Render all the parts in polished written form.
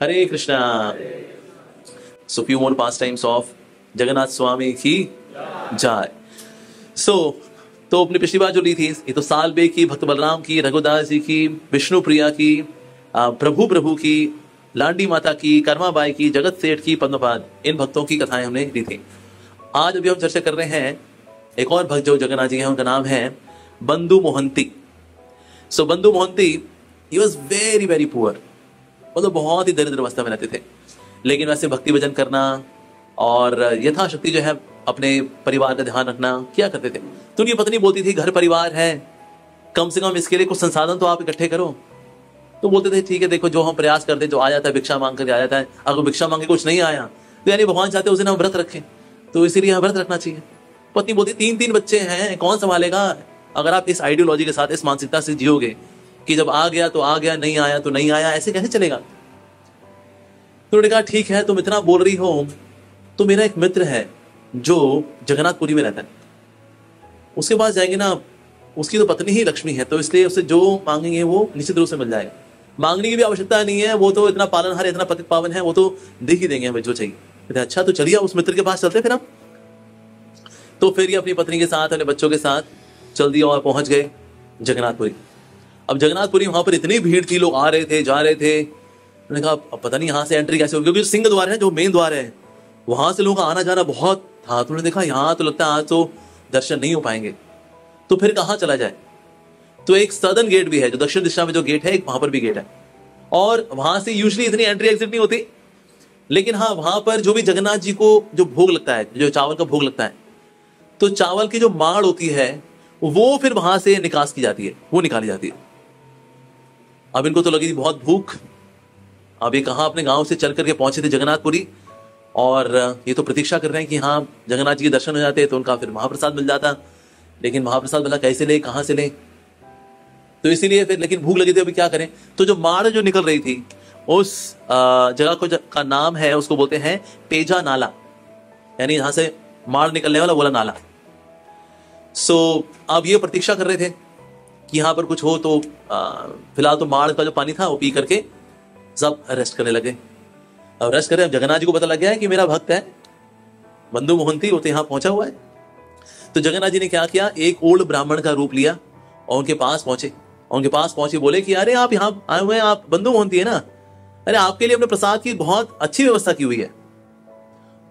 Hare Krishna. So few more pastimes of Jagannath Swami की जय। सो तो अपनी पिछली बार जो ली थी, ये तो साल बे की, भक्त बलराम की, रघुदास जी की, विष्णु प्रिया की, प्रभु प्रभु की, लांडी माता की, कर्माबाई की, जगत सेठ की, पद्मपाद, इन भक्तों की कथाएं हमने ली थी। आज अभी हम चर्चा कर रहे हैं एक और भक्त जो जगन्नाथ जी हैं, उनका नाम है बंधु मोहंती। सो बंधु Mohanty, he was very very poor, मतलब बहुत ही दरिद्र अवस्था में रहते थे, लेकिन वैसे भक्ति भजन करना और यथाशक्ति जो है अपने परिवार का ध्यान रखना क्या करते थे। तो उनकी पत्नी बोलती थी घर परिवार है, कम से कम इसके लिए कुछ संसाधन तो आप इकट्ठे करो। तो बोलते थे ठीक है, देखो जो हम प्रयास करते हैं, जो आ जाता है भिक्षा मांग कर आ जाता है, अगर भिक्षा मांगे कुछ नहीं आया तो यानी भगवान चाहते उस दिन हम व्रत रखें, तो इसीलिए हम व्रत रखना चाहिए। पत्नी बोलती 3-3 बच्चे हैं, कौन संभालेगा। अगर आप इस आइडियोलॉजी के साथ, इस मानसिकता से जियोगे कि जब आ गया तो आ गया, नहीं आया तो नहीं आया, ऐसे कैसे चलेगा। तो उन्होंने कहा ठीक है, तुम इतना बोल रही हो, तो मेरा एक मित्र है जो जगन्नाथपुरी में रहता है, उसके पास जाएंगे ना, उसकी तो पत्नी ही लक्ष्मी है, तो इसलिए उससे जो मांगेंगे वो निश्चित रूप से मिल जाएगा, मांगने की भी आवश्यकता नहीं है, वो तो इतना पालनहार, इतना पतित पावन है, वो तो दे ही देंगे हमें जो चाहिए। अच्छा तो चलिए उस मित्र के पास चलते फिर हम। तो फिर ये अपनी पत्नी के साथ, अपने बच्चों के साथ चल दिया और पहुंच गए जगन्नाथपुरी। अब जगन्नाथपुरी वहां पर इतनी भीड़ थी, लोग आ रहे थे, जा रहे थे। उन्होंने कहा अब पता नहीं यहाँ से एंट्री कैसे होगी, क्योंकि सिंह द्वार है, जो मेन द्वार है, वहां से लोगों का आना जाना बहुत था। तो उन्होंने देखा यहाँ तो लगता है आज तो दर्शन नहीं हो पाएंगे, तो फिर कहाँ चला जाए। तो एक सदर्न गेट भी है, जो दक्षिण दिशा में जो गेट है, एक वहां पर भी गेट है, और वहां से यूजुअली इतनी एंट्री एग्जिट नहीं होती, लेकिन हाँ वहां पर जो भी जगन्नाथ जी को जो भोग लगता है, जो चावल का भोग लगता है, तो चावल की जो माड़ होती है वो फिर वहां से निकास की जाती है, वो निकाली जाती है। अब इनको तो लगी थी बहुत भूख। अब ये कहाँ अपने गांव से चल करके पहुंचे थे जगन्नाथपुरी, और ये तो प्रतीक्षा कर रहे हैं कि हाँ जगन्नाथ जी के दर्शन हो जाते तो उनका फिर महाप्रसाद मिल जाता, लेकिन महाप्रसाद मिला कैसे ले, कहां से ले। तो इसीलिए फिर, लेकिन भूख लगी थी, अभी क्या करें। तो जो माड़ जो निकल रही थी, उस जगह को का नाम है, उसको बोलते हैं पेजा नाला, यानी यहां से माड़ निकलने वाला बोला नाला। सो अब ये प्रतीक्षा कर रहे थे कि यहां पर कुछ हो, तो फिलहाल तो माड़ का जो पानी था वो पी करके सब रेस्ट करने लगे। अब रेस्ट करें, अब जगन्नाथ जी को पता लग गया है कि मेरा भक्त है बंधु मोहंती, वो तो यहाँ पहुंचा हुआ है। तो जगन्नाथ जी ने क्या किया, एक ओल्ड ब्राह्मण का रूप लिया और उनके पास पहुंचे, और उनके पास पहुंचे बोले कि अरे आप यहाँ आए हुए हैं, आप बंधु मोहंती है ना, अरे आपके लिए अपने प्रसाद की बहुत अच्छी व्यवस्था की हुई है।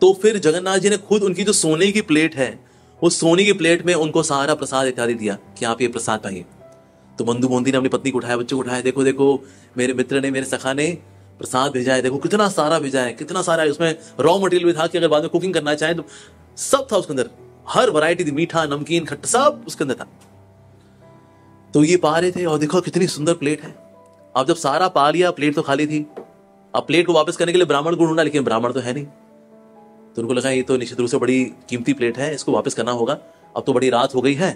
तो फिर जगन्नाथ जी ने खुद उनकी जो सोने की प्लेट है, उस सोने की प्लेट में उनको सारा प्रसाद इत्यादि दिया कि आप ये प्रसाद पाइए। तो बंधु मोहंती ने अपनी पत्नी को उठाया, बच्चों को उठाया, देखो देखो मेरे मित्र ने, मेरे सखा ने प्रसाद भेजा है, देखो कितना सारा भेजा है, कितना सारा है। उसमें रॉ मटेरियल भी था कि अगर बाद में कुकिंग करना चाहे तो सब था उसके अंदर, हर वैरायटी थी, मीठा, नमकीन, खट्टा, सब उसके अंदर था। तो ये पा रहे थे और देखो कितनी सुंदर प्लेट है। अब जब सारा पा लिया, प्लेट तो खाली थी, अब प्लेट को वापस करने के लिए ब्राह्मण को ढूंढा, लेकिन ब्राह्मण तो है नहीं। तो उनको लगा ये तो निश्चित रूप से बड़ी कीमती प्लेट है, इसको वापस करना होगा, अब तो बड़ी रात हो गई है,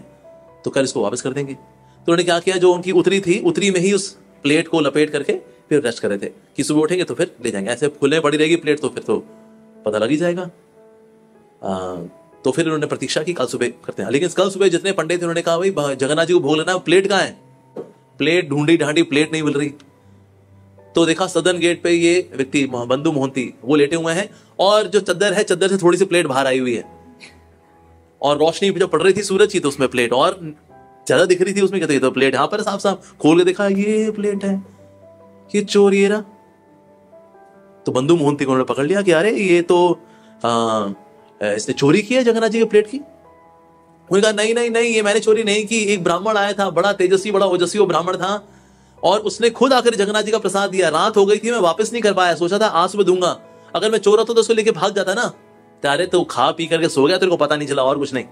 तो कल इसको वापस कर देंगे। तो उन्होंने क्या किया, जो उनकी उतरी थी, उतरी में ही उस प्लेट को लपेट करके फिर रेस्ट कर रहे थे कि सुबह उठेंगे तो फिर ले जाएंगे। ऐसे खुले पड़ी रहेगी प्लेट तो फिर तो पता लग ही जाएगा। तो फिर उन्होंने प्रतीक्षा की, कल सुबह करते हैं। लेकिन कल सुबह जितने पंडित थे उन्होंने कहा भाई जगन्नाथ जी को भोग लेना, प्लेट कहाँ है, प्लेट ढूंढी ढांडी, प्लेट नहीं मिल रही। तो देखा सदन गेट पे ये व्यक्ति बंधु मोहंती वो लेटे हुए हैं, और जो चद्दर है, चद्दर से थोड़ी सी प्लेट बाहर आई हुई है, और रोशनी जब पड़ रही थी सूरज की, तो उसमें प्लेट और ज्यादा दिख रही थी। उसमें कहते तो प्लेट यहाँ पर साफ साफ खोल के देखा, ये प्लेट है, ये चोर ये रहा। तो बंधु मोहंती को उन्होंने पकड़ लिया कि अरे ये तो इसने चोरी की है जगन्नाथ जी की प्लेट की। उन्होंने कहा नहीं नहीं नहीं, ये मैंने चोरी नहीं की, एक ब्राह्मण आया था, बड़ा तेजस्वी, बड़ा ओजस्वी वो ब्राह्मण था, और उसने खुद आकर जगन्नाथ जी का प्रसाद दिया। रात हो गई थी, मैं वापस नहीं कर पाया, सोचा था आज सुबह दूंगा, अगर मैं चोर होता तो उसको लेके भाग जाता ना। अरे तो खा पी करके सो गया, तेरे को पता नहीं चला, और कुछ नहीं।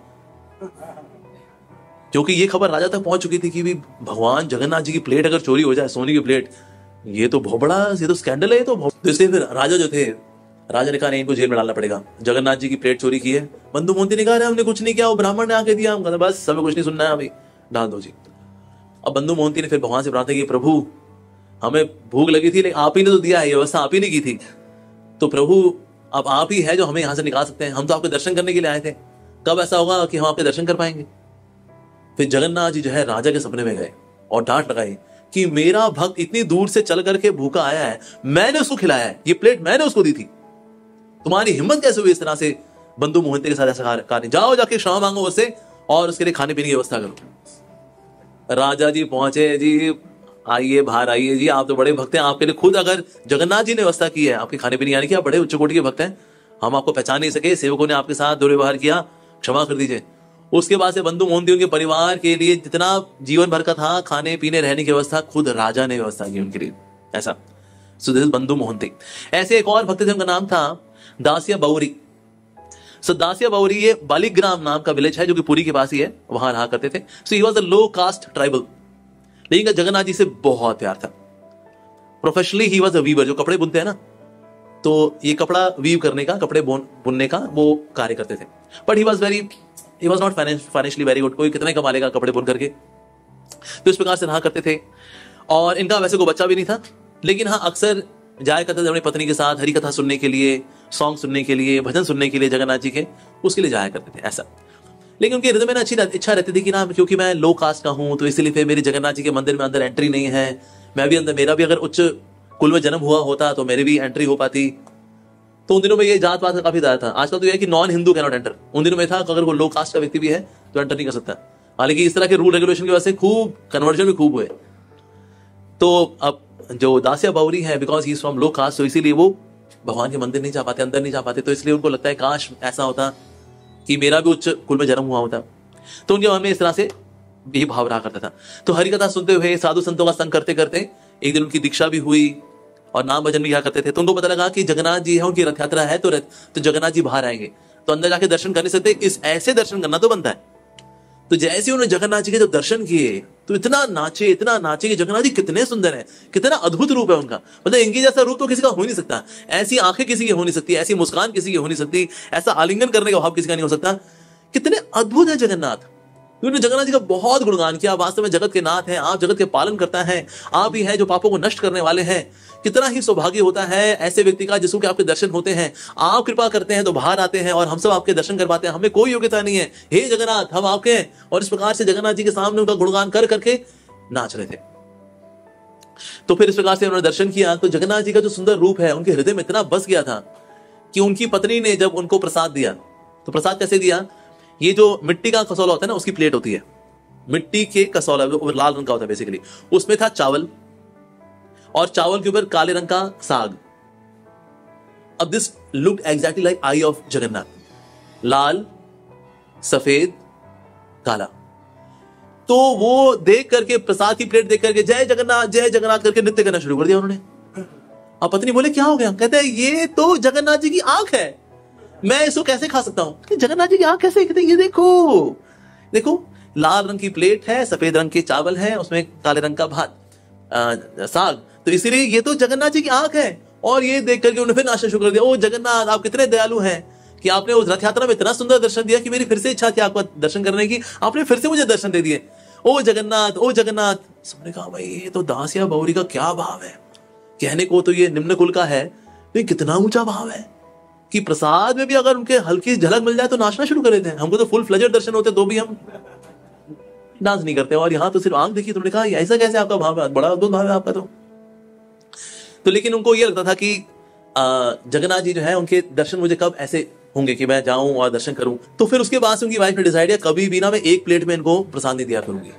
क्योंकि ये खबर राजा तक पहुंच चुकी थी कि भी भगवान जगन्नाथ जी की प्लेट अगर चोरी हो जाए, सोने की प्लेट, ये तो बहुत बड़ा, ये तो स्कैंडल है। तो इसलिए फिर राजा जो थे, राजा ने कहा नहीं, इनको जेल में डालना पड़ेगा, जगन्नाथ जी की प्लेट चोरी की है। बंधु मोहंती ने कहा हमने कुछ नहीं किया, वो ब्राह्मण ने आके दिया, हम कहते बस हमें कुछ नहीं सुनना है, अभी डाल दो जी। अब बंधु मोहंती ने फिर भगवान से प्रार्थना की, प्रभु हमें भूख लगी थी, लेकिन आप ही ने तो दिया है, ये व्यवस्था आप ही ने की थी, तो प्रभु अब आप ही है जो हमें यहां से निकाल सकते हैं, हम तो आपके दर्शन करने के लिए आए थे, कब ऐसा होगा कि हम आपके दर्शन कर पाएंगे। फिर जगन्नाथ जी जो है राजा के सपने में गए और डांट लगाई कि मेरा भक्त इतनी दूर से चल करके भूखा आया है, मैंने उसको खिलाया है, ये प्लेट मैंने उसको दी थी, तुम्हारी हिम्मत कैसे हुई इस तरह से बंधु मोहंती के साथ ऐसा कार्य? जाओ जाके क्षमा मांगो उससे और उसके लिए खाने पीने की व्यवस्था करो। राजा जी पहुंचे, जी आइए बाहर आइए जी, आप तो बड़े भक्त हैं, आपके लिए खुद अगर जगन्नाथ जी ने व्यवस्था की है आपके खाने पीने, यानी कि आप बड़े उच्च कोटि के भक्त हैं, हम आपको पहचान नहीं सके, सेवकों ने आपके साथ दुर्व्यवहार किया, क्षमा कर दीजिए। उसके बाद से बंधु मोहंती उनके परिवार के लिए जितना जीवन भर का था खाने पीने रहने की व्यवस्था खुद राजा ने व्यवस्था की उनके लिए, ऐसा। सो दिस इज बंधु मोहंती। ऐसे एक और भक्त थे, उनका नाम था दासिया बाउरी। सो दासिया बाउरी ये बालीग्राम नाम का विलेज है जो कि पुरी के पास ही है, वहां रहा करते थे। So he was a low caste tribal, लेकिन जगन्नाथ जी से बहुत प्यार था। Professionally he was a weaver, जो कपड़े बुनते हैं ना, तो ये कपड़ा वीव करने का, कपड़े बुनने का वो कार्य करते थे। But he was not financially very good, कोई कितना कमा लेगा कपड़े बुन करके, तो इस प्रकार से रहा करते थे। और इनका वैसे कोई बच्चा भी नहीं था, लेकिन हाँ अक्सर जाया करते थे अपनी पत्नी के साथ हरी कथा सुनने के लिए, सॉन्ग सुनने के लिए, भजन सुनने के लिए जगन्नाथ जी के, उसके लिए जाया करते थे ऐसा। लेकिन उनके हृदय में ना अच्छी इच्छा रहती थी कि ना क्योंकि मैं लो कास्ट का हूं तो इसलिए फिर मेरी जगन्नाथ जी के मंदिर में अंदर एंट्री नहीं है, मैं भी अंदर, मेरा भी अगर उच्च कुल में जन्म हुआ होता तो मेरी भी एंट्री हो पाती। तो उन दिनों में ये जात पात का काफी ज्यादा था। आजकल तो यह है कि non Hindu can not enter, उन दिनों में था कि अगर वो लो कास्ट का व्यक्ति भी है तो एंटर नहीं कर सकता। हालांकि इस तरह के रूल रेगुलेशन की वजह से खूब कन्वर्जन भी खूब हुए। तो अब जो दासिया बाउरी है, because he is from low caste, तो इसीलिए वो भगवान के मंदिर नहीं जा पाते, अंदर नहीं जा पाते। तो इसलिए उनको लगता है काश ऐसा होता कि मेरा भी उच्च कुल में जन्म हुआ होता। तो उनके मन में इस तरह से यही भाव रहा करता था। तो हरि कथा सुनते हुए, साधु संतों का संग करते करते एक दिन उनकी दीक्षा भी हुई और नाम भजन भी किया करते थे। तो उनको पता लगा कि जगन्नाथ जी है, उनकी रथ यात्रा है, तो जगन्नाथ जी बाहर आएंगे, तो अंदर जाके दर्शन कर नहीं सकते, इस ऐसे दर्शन करना तो बनता है। तो जैसे उन्होंने जगन्नाथ जी के जब दर्शन किए तो इतना नाचे कि जगन्नाथ जी कितने सुंदर हैं, कितना अद्भुत रूप है उनका, मतलब इनकी जैसा रूप तो किसी का हो नहीं सकता, ऐसी आंखें किसी की हो नहीं सकती, ऐसी मुस्कान किसी की हो नहीं सकती, ऐसा आलिंगन करने का भाव किसी का नहीं हो सकता। कितने अद्भुत है जगन्नाथ। उन्होंने जगन्नाथ जी का बहुत गुणगान किया, वास्तव में जगत के नाथ हैं आप, जगत के पालन करता है आप ही हैं जो पापों को नष्ट करने वाले हैं। कितना ही सौभाग्य होता है ऐसे व्यक्ति का जिसको आपके दर्शन होते हैं, आप कृपा करते हैं तो बाहर आते हैं और हम सब आपके दर्शन करवाते हैं, हमें कोई योग्यता नहीं है, हे जगन्नाथ हम आपके हैं। और इस प्रकार से जगन्नाथ जी के सामने उनका गुणगान कर करके नाच रहे थे। तो फिर इस प्रकार से उन्होंने दर्शन किया तो जगन्नाथ जी का जो सुंदर रूप है उनके हृदय में इतना बस गया था कि उनकी पत्नी ने जब उनको प्रसाद दिया, तो प्रसाद कैसे दिया, ये जो मिट्टी का कसौला होता है ना, उसकी प्लेट होती है, मिट्टी के कसौला, लाल रंग का होता है बेसिकली, उसमें था चावल और चावल के ऊपर काले रंग का साग। अब this looked exactly like eye of Jagannath, लाल सफेद काला। तो वो देख करके, प्रसाद की प्लेट देख करके जय जगन्नाथ करके नृत्य करना शुरू कर दिया उन्होंने। अब पत्नी बोले क्या हो गया, कहते हैं ये तो जगन्नाथ जी की आंख है, मैं इसको कैसे खा सकता हूं। जगन्नाथ जी की आंख कैसे, कहते ये देखो लाल रंग की प्लेट है, सफेद रंग के चावल है, उसमें काले रंग का भात साग, तो इसीलिए ये तो जगन्नाथ जी की आंख है। और ये देख करके उन्होंने फिर नाचना शुरू कर दिया, ओ जगन्नाथ आप कितने दयालु हैं कि आपने उस रथ यात्रा में इतना सुंदर दर्शन दिया कि मेरी फिर से इच्छा थी आपका दर्शन करने की, आपने फिर से मुझे दर्शन दे दिए, ओ जगन्नाथ। सबने कहा भाई ये तो दासिया बाउरी का क्या भाव है, कहने को तो ये निम्न कुल का है, लेकिन कितना ऊंचा भाव है कि प्रसाद में भी अगर उनके हल्की झलक मिल जाए तो नाचना शुरू कर देते हैं। हमको तो फुल फ्लेजेड दर्शन होते तो भी हम डांस नहीं करते, और यहाँ तो सिर्फ आंख देखी। तुमने कहा ऐसा कैसे आपका भाव है, बड़ा अद्भुत भाव है आपका। तो लेकिन उनको ये लगता था कि जगन्नाथ जी जो है उनके दर्शन मुझे कब ऐसे होंगे कि मैं जाऊं और दर्शन करूं। तो फिर उसके बाद से उनकी वाइफ ने डिसाइड किया कभी भी ना मैं एक प्लेट में इनको प्रसाद नहीं दिया करूंगी,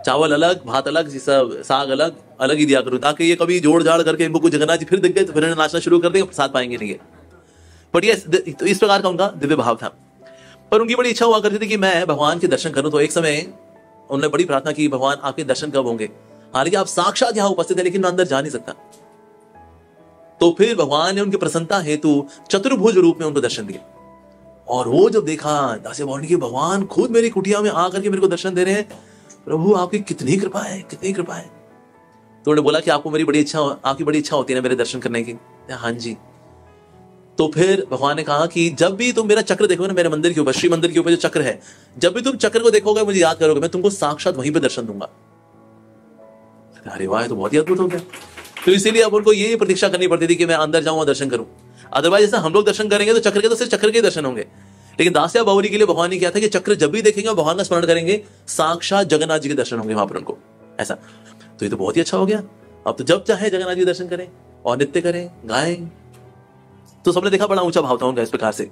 चावल अलग भात अलग सब साग अलग ही दिया करूं, ताकि ये कभी जोड़ जाड़ करके इनको कुछ जगन्नाथ जी फिर दिख गए तो फिर नाचना शुरू कर देंगे, प्रसाद पाएंगे नहीं। बट ये तो इस प्रकार का उनका दिव्य भाव था। पर उनकी बड़ी इच्छा हुआ करती थी कि मैं भगवान के दर्शन करूं। तो एक समय उन्होंने बड़ी प्रार्थना की, भगवान आपके दर्शन कब होंगे, हालांकि आप साक्षात यहां उपस्थित है लेकिन मैं अंदर जा नहीं सकता। तो फिर भगवान ने उनकी प्रसन्नता हेतु चतुर्भुज रूप में उनको दर्शन दिए। और वो जब देखा दासिया बाउरी की भगवान खुद मेरी कुटिया में आकर के मेरे को दर्शन दे रहे हैं, प्रभु आपकी कितनी कृपा है, कितनी कृपा है। तो उन्होंने बोला कि आपको मेरी बड़ी इच्छा, आपकी बड़ी इच्छा होती है ना मेरे दर्शन करने की। हाँ जी। तो फिर भगवान ने कहा कि जब भी तुम मेरा चक्र देखोगे ना, मेरे मंदिर के ऊपर, श्री मंदिर के ऊपर जो चक्र है, जब भी तुम चक्र को देखोगे मुझे याद करोगे, मैं तुमको साक्षात वहीं पे दर्शन दूंगा। अरे वाह, तो बहुत ही अद्भुत हो गया। तो इसीलिए अब उनको यही प्रतीक्षा करनी पड़ती थी कि मैं अंदर जाऊं और दर्शन करूं। अदरवाइज जैसा हम लोग दर्शन करेंगे तो चक्र के, तो सिर्फ चक्र के दर्शन होंगे। लेकिन दासिया बाउरी के लिए भगवान ने किया था कि चक्र जब भी देखेंगे भगवान का स्मरण करेंगे, साक्षात जगन्नाथ जी के दर्शन होंगे वहां पर उनको, ऐसा। तो ये तो बहुत ही अच्छा हो गया, अब तो जब चाहे जगन्नाथ जी दर्शन करें और नृत्य करें, गाएं। तो सबने देखा बड़ा ऊंचा भाव था उनका इस प्रकार से।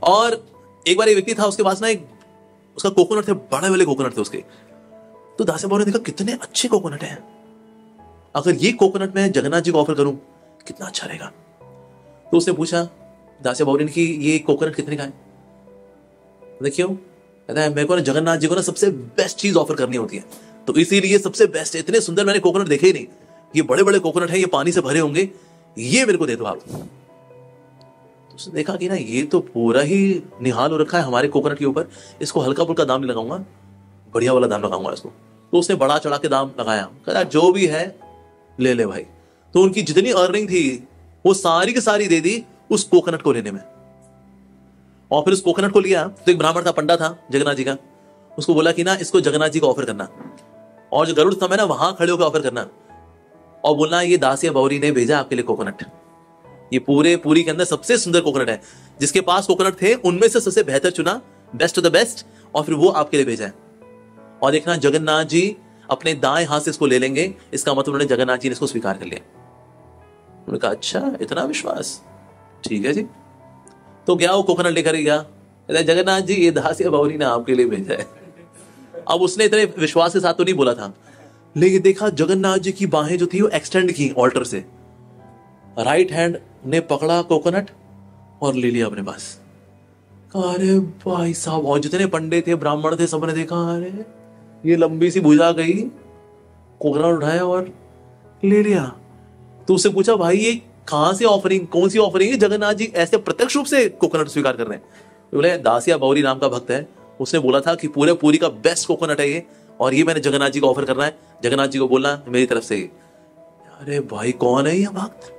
और एक बार एक व्यक्ति था, उसके पास ना एक उसका कोकोनट थे, बड़े वाले कोकोनट थे उसके। तो दासिया बावरी ने देखा कितने अच्छे कोकोनट हैं, अगर ये कोकोनट मैं जगन्नाथ जी को ऑफर करूं कितना अच्छा रहेगा। तो उसने पूछा दासिया बावरी ने कि ये कोकोनट कितने का है? देखियो, कहता है मेरे को ना जगन्नाथ जी को ना सबसे बेस्ट चीज ऑफर करनी होती है, तो इसीलिए सबसे बेस्ट है। इतने सुंदर मैंने कोकोनट देखे ही नहीं, ये बड़े बड़े कोकोनट है, ये पानी से भरे होंगे, ये मेरे को दे दो आप। तो उसने देखा कि ना ये तो पूरा ही निहाल हो रखा है हमारे कोकोनट के ऊपर, इसको हल्का फुल्का दाम नहीं लगाऊंगा, बढ़िया वाला दाम लगाऊंगा इसको। तो उसने बड़ा चढ़ा के दाम लगाया, कहता जो भी है ले ले भाई। तो उनकी जितनी अर्निंग थी वो सारी की सारी दे दी उस कोकोनट को लेने में। और फिर उस कोकोनट को लिया तो एक ब्राह्मण था, पंडा था जगन्नाथ जी का, उसको बोला कि ना इसको जगन्नाथ जी को ऑफर करना, और जो गरुड़ स्तंभ है ना वहां खड़े होकर ऑफर करना, और बोलना ये दासिया बावरी ने भेजा आपके लिए कोकोनट, ये पूरे पूरी के अंदर सबसे सुंदर कोकोनट है, जिसके पास कोकोनट थे उनमें से सबसे बेहतर चुना, बेस्ट ऑफ द बेस्ट, और फिर वो आपके लिए भेजा है। और देखना जगन्नाथ जी अपने दाएं हाथ से इसको ले लेंगे, इसका मतलब उन्होंने जगन्नाथ जी ने इसको स्वीकार कर लिया। उन्होंने कहा अच्छा इतना विश्वास, ठीक है जी। तो गया वो कोकोनट लेकर गया, जगन्नाथ जी ये दासिया बावरी ने आपके लिए भेजा है। अब उसने इतने विश्वास के साथ तो नहीं बोला था, लेकिन देखा जगन्नाथ जी की बाहें जो थी वो एक्सटेंड की ऑल्टर से, राइट हैंड ने पकड़ा कोकोनट और ले लिया अपने पास। अरे भाई साहब, और जितने पंडित थे ब्राह्मण थे सबने देखा अरे ये लंबी सी भुजा गई, कोकोनट उठाया और ले लिया। तो उससे पूछा भाई ये कहां से ऑफरिंग, कौन सी ऑफरिंग है? जगन्नाथ जी ऐसे प्रत्यक्ष रूप से कोकोनट स्वीकार कर रहे हैं। तो बोले दासिया बावरी नाम का भक्त है, उसने बोला था कि पूरे पूरी का बेस्ट कोकोनट है ये, और ये मैंने जगन्नाथ जी को ऑफर करना है, जगन्नाथ जी को बोलना मेरी तरफ से। अरे भाई कौन है ये भक्त?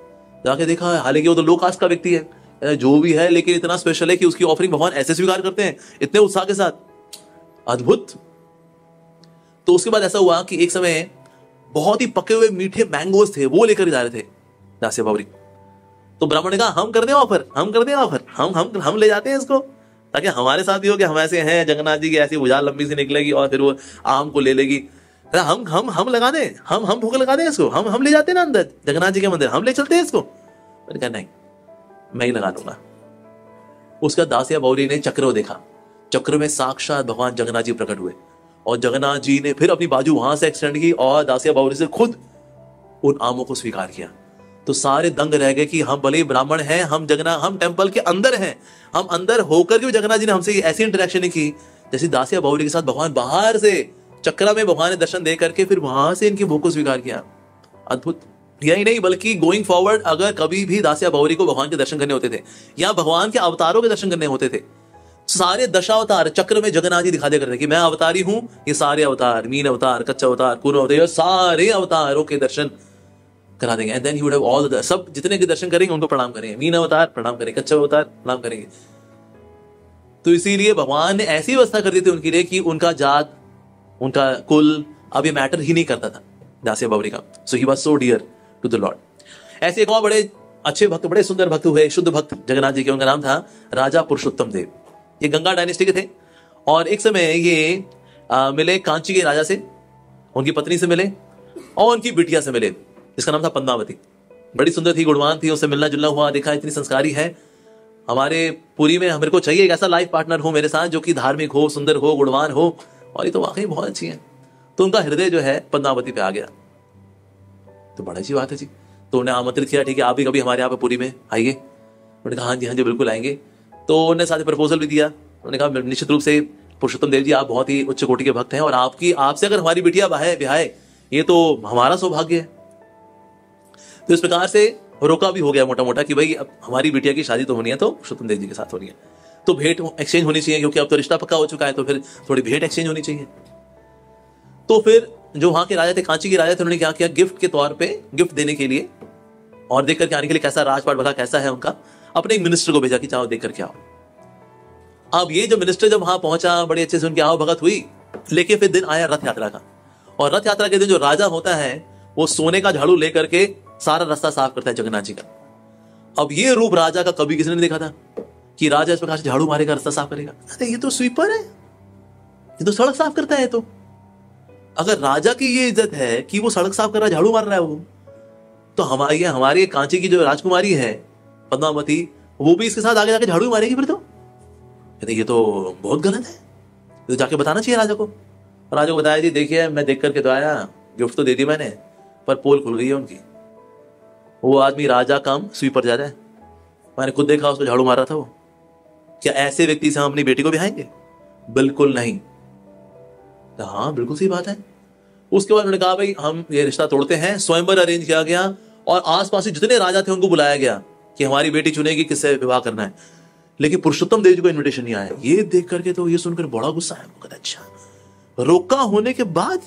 जाके देखा, हालांकि वो तो लो कास्ट का व्यक्ति है, जो भी है, लेकिन इतना स्पेशल है कि उसकी ऑफरिंग भगवान ऐसे स्वीकार करते हैं इतने उत्साह के साथ, अद्भुत। तो उसके बाद ऐसा हुआ कि एक समय बहुत ही पके हुए मीठे मैंगोज थे, वो लेकर जा रहे थे दासिया बावरी। तो ब्राह्मण ने कहा हम कर दें ऑफर, हम कर दें ऑफर, हम ले जाते हैं इसको, ताकि हमारे साथ भी हो कि हम ऐसे हैं, जगन्नाथ जी की ऐसी भुजा लंबी सी निकलेगी और फिर वो आम को ले लेगी। हम लगा दें, हम भूख लगा दें इसको, हम ले जाते हैं ना अंदर जगन्नाथ जी के मंदिर, हम ले चलते हैं इसको। मैंने कहा नहीं, मैं ही लगा दूंगा। उसका दासिया बावरी ने चक्र देखा, चक्र में साक्षात भगवान जगन्नाथ जी प्रकट हुए, और जगन्नाथ जी ने फिर अपनी बाजू वहां से एक्सटेंड की और दासिया बावरी से खुद उन आमों को स्वीकार किया। तो सारे दंग रह गए कि हम भले ब्राह्मण हैं, हम टेंपल के अंदर हैं, हम अंदर होकर के जगन्नाथ जी ने हमसे ऐसी इंटरेक्शन नहीं की जैसे दासिया बावरी के साथ भगवान बाहर से चक्रा में भगवान ने दर्शन दे करके फिर वहां से इनकी भूख को स्वीकार किया। अद्भुत। यही नहीं बल्कि गोइंग फॉरवर्ड अगर कभी भी दासिया बावरी को भगवान के दर्शन करने होते थे या भगवान के अवतारों के दर्शन करने होते थे, सारे दशावतार चक्र में जगन्नाथ जी दिखा दिया करते कि मैं अवतारी हूं, ये सारे अवतार, मीन अवतार, कच्चा अवतार, कूर्म अवतार, सारे अवतारों के दर्शन करा देंगे। And then he would have all the, सब जितने के दर्शन करेंगे उनको प्रणाम करेंगे, मीन अवतार प्रणाम करेंगे, कच्चा अवतार प्रणाम करेंगे। तो इसीलिए भगवान ने ऐसी व्यवस्था कर दी थी उनके लिए कि उनका जात, उनका कुल अब ये मैटर ही नहीं करता था दासिया बावरी का। So he was so dear to the lord. ऐसे एक और बड़े अच्छे भक्त, बड़े सुंदर भक्त हुए, शुद्ध भक्त जगन्नाथ जी के, उनका नाम था राजा पुरुषोत्तम देव। ये गंगा डायनेस्टी के थे, और एक समय ये मिले कांची के राजा से, उनकी पत्नी से मिले और उनकी बिटिया से मिले, जिसका नाम था पद्मावती। बड़ी सुंदर थी, गुणवान थी, उससे मिलना जुलना हुआ, देखा इतनी संस्कारी है, हमारे पूरी में मेरे को चाहिए एक ऐसा लाइफ पार्टनर हो मेरे साथ जो कि धार्मिक हो, सुंदर हो, गुणवान हो, और ये तो वाकई बहुत अच्छी है। तो उनका हृदय जो है पद्मावती पे आ गया। तो बड़ा अच्छी बात है जी। तो उन्हें आमंत्रित किया, ठीक है आप भी कभी हमारे यहाँ पे पूरी में आइए। उन्होंने कहा हाँ जी बिल्कुल आएंगे। तो उन्होंने साथ ही प्रपोजल भी दिया। उन्होंने कहा निश्चित रूप से पुरुषोत्तम देव जी आप बहुत ही उच्च कोटि के भक्त हैं, और आपसे अगर हमारी बिटिया ब्याहे ये तो हमारा सौभाग्य है। तो इस प्रकार से रोका भी हो गया मोटा मोटा कि भाई अब हमारी बिटिया की शादी तो होनी है तो पुरुषोत्तम देव जी के साथ होनी है, तो भेंट एक्सचेंज होनी चाहिए, क्योंकि अब तो रिश्ता पक्का हो चुका है, तो फिर थोड़ी भेंट एक्सचेंज होनी चाहिए। तो फिर जो वहां के राजा थे, कांची के राजा थे, उन्होंने क्या किया, गिफ्ट के तौर पे, गिफ्ट देने के लिए और देख करके आने के लिए, कैसा राजपाट बघा कैसा है उनका, अपने एक मिनिस्टर को भेजा कि चाहो देख करके आओ। अब ये जो मिनिस्टर जब वहां पहुंचा, बड़े अच्छे से उनकी आओ भगत हुई। लेकिन फिर दिन आया रथ यात्रा का, और रथ यात्रा के दिन जो राजा होता है वो सोने का झाड़ू लेकर के सारा रास्ता साफ करता है जगन्नाथ जी का। अब ये रूप राजा का कभी किसी ने देखा था कि राजा इस प्रकार से झाड़ू मारेगा, रास्ता साफ करेगा। ये तो स्वीपर है, ये तो सड़क साफ करता है। तो अगर राजा की ये इज्जत है कि वो सड़क साफ कर रहा है, झाड़ू मार रहा है वो, तो हमारी कांची की जो राजकुमारी है पद्मावती, वो भी इसके साथ आगे जाके झाड़ू मारेगी फिर? तो कहते ये तो बहुत गलत है, तो जाके बताना चाहिए राजा को। राजा को बताया, जी देखिए मैं देख करके तो आया, गिफ्ट तो दे दी मैंने, पर पोल खुल गई है उनकी। वो आदमी राजा कम स्वीपर ज्यादा है, मैंने खुद देखा उसको झाड़ू मार रहा था वो। क्या ऐसे व्यक्ति से हम अपनी बेटी को बिहाएंगे? बिल्कुल नहीं। तो हाँ बिल्कुल सही बात है। उसके बाद उन्होंने कहा भाई हम ये रिश्ता तोड़ते हैं। स्वयंवर अरेंज किया गया और आसपास से जितने राजा थे उनको बुलाया गया कि हमारी बेटी चुनेगी किससे विवाह करना है। लेकिन पुरुषोत्तम देव जी को इन्विटेशन नहीं आया। ये देख करके तो ये सुनकर बड़ा गुस्सा आया। वो कहता अच्छा, रोका होने के बाद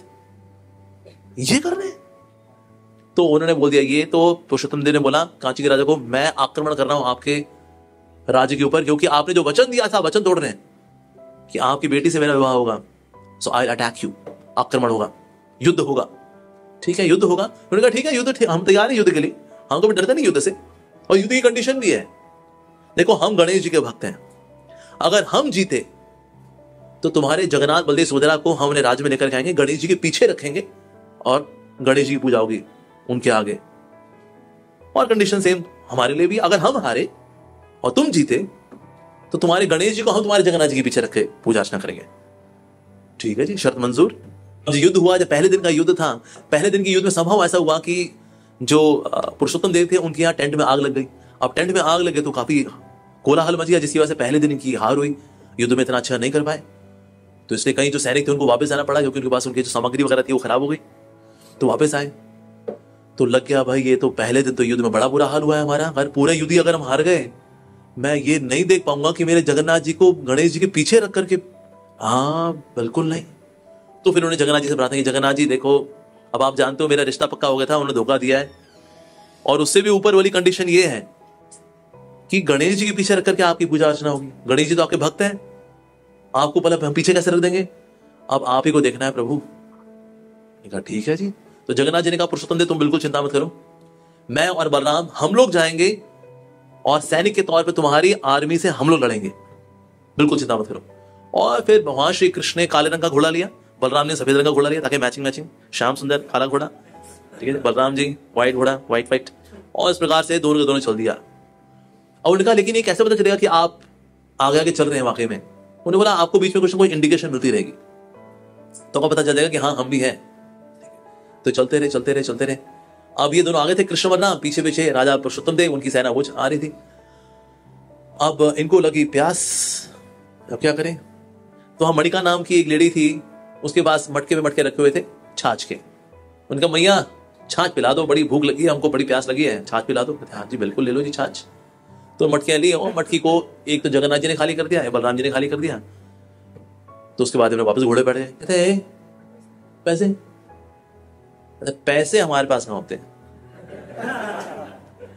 ये कर रहे हैं। तो उन्होंने बोल दिया ये, तो पुरुषोत्तम देव ने बोला कांची के राजा को, मैं आक्रमण कर रहा हूं आपके राज्य के ऊपर, क्योंकि आपने जो वचन दिया था वचन तोड़ रहे हैं कि आपकी बेटी से मेरा विवाह होगा। सो आई अटैक यू, आक्रमण होगा, युद्ध होगा। ठीक है युद्ध होगा। उन्होंने कहा ठीक है युद्ध, हम तैयार हैं युद्ध के लिए, हमको भी डरते नहीं युद्ध से, और युद्ध की कंडीशन भी है। देखो हम गणेश जी के भक्त हैं, अगर हम जीते तो तुम्हारे जगन्नाथ बलदेव सुभद्रा को हम अपने राज्य में लेकर के आएंगे, गणेश जी के पीछे रखेंगे और गणेश जी की पूजा होगी उनके आगे। और कंडीशन सेम हमारे लिए भी, अगर हम हारे और तुम जीते तो तुम्हारे गणेश जी को हम तुम्हारे जगन्नाथ जी के पीछे रख के पूजा अर्चना करेंगे। ठीक है जी, शर्त मंजूर। जो युद्ध हुआ, जब पहले दिन का युद्ध था, पहले दिन के युद्ध में संभव ऐसा हुआ कि जो पुरुषोत्तम देव थे उनके यहाँ टेंट में आग लग गई। अब टेंट में आग लगे तो काफी कोलाहल मच गया, जिसकी वजह से पहले दिन की हार हुई, युद्ध में इतना अच्छा नहीं कर पाए। तो इसलिए कई जो सैनिक थे उनको वापस आना पड़ा, क्योंकि उनके पास उनकी जो सामग्री वगैरह थी वो खराब हो गई। तो वापस आए तो लग गया भाई ये तो पहले दिन तो युद्ध में बड़ा बुरा हाल हुआ है हमारा, अगर पूरे युद्ध अगर हम हार गए, मैं ये नहीं देख पाऊंगा कि मेरे जगन्नाथ जी को गणेश जी के पीछे रख करके। हाँ बिल्कुल नहीं। तो फिर उन्होंने जगन्नाथ जी से प्रार्थना की, जगन्नाथ जी देखो अब आप जानते हो मेरा रिश्ता पक्का हो गया था, उन्होंने धोखा दिया है, और उससे भी ऊपर वाली कंडीशन ये है कि गणेश जी के पीछे रख करके आपकी पूजा अर्चना होगी। गणेश जी तो आपके भक्त हैं, आपको पहले हम पीछे कैसे रख देंगे? अब आप ही को देखना है प्रभु। कहा ठीक है जी। तो जगन्नाथ जी ने कहा पुरुषोत्तम देव तुम बिल्कुल चिंता मत करो, मैं और बलराम हम लोग जाएंगे और सैनिक के तौर पे तुम्हारी आर्मी से हम लोग लड़ेंगे, बिल्कुल चिंता मत करो। और फिर भगवान श्री कृष्ण ने काले रंग का घोड़ा लिया, बलराम ने सफेद रंग का घोड़ा लिया, ताकि मैचिंग श्याम सुंदर काला घोड़ा, ठीक है, बलराम जी व्हाइट घोड़ा व्हाइट, और इस प्रकार से दोनों के दोनों चल दिया। और उन्होंने कहा लेकिन ये कैसे पता चलेगा कि आप आगे आगे चल रहे हैं वाकई में? उन्होंने बोला आपको बीच में कुछ ना कोई इंडिकेशन मिलती रहेगी, तो आपको पता चल जाएगा कि हाँ हम भी हैं। तो चलते रहे। अब ये दोनों आगे थे, कृष्ण बलराम, पीछे पीछे राजा पुरुषोत्तम देव, उनकी सेना वो आ रही थी। अब इनको लगी प्यास, अब क्या करें? तो हम मणिका नाम की एक लेडी थी, उसके पास मटके में मटके रखे हुए थे छाछ के। उनका मैया छाछ पिला दो, बड़ी भूख लगी है हमको, बड़ी प्यास लगी है, छाछ पिला दो। हाँ जी बिल्कुल ले लो जी छाछ। तो मटकियां ली, और मटकी को एक तो जगन्नाथ जी ने खाली कर दिया, बलराम जी ने खाली कर दिया। तो उसके बाद उन्होंने वापस घोड़े बैठ गए। कहते पैसे पैसे हमारे पास कहां होते हैं?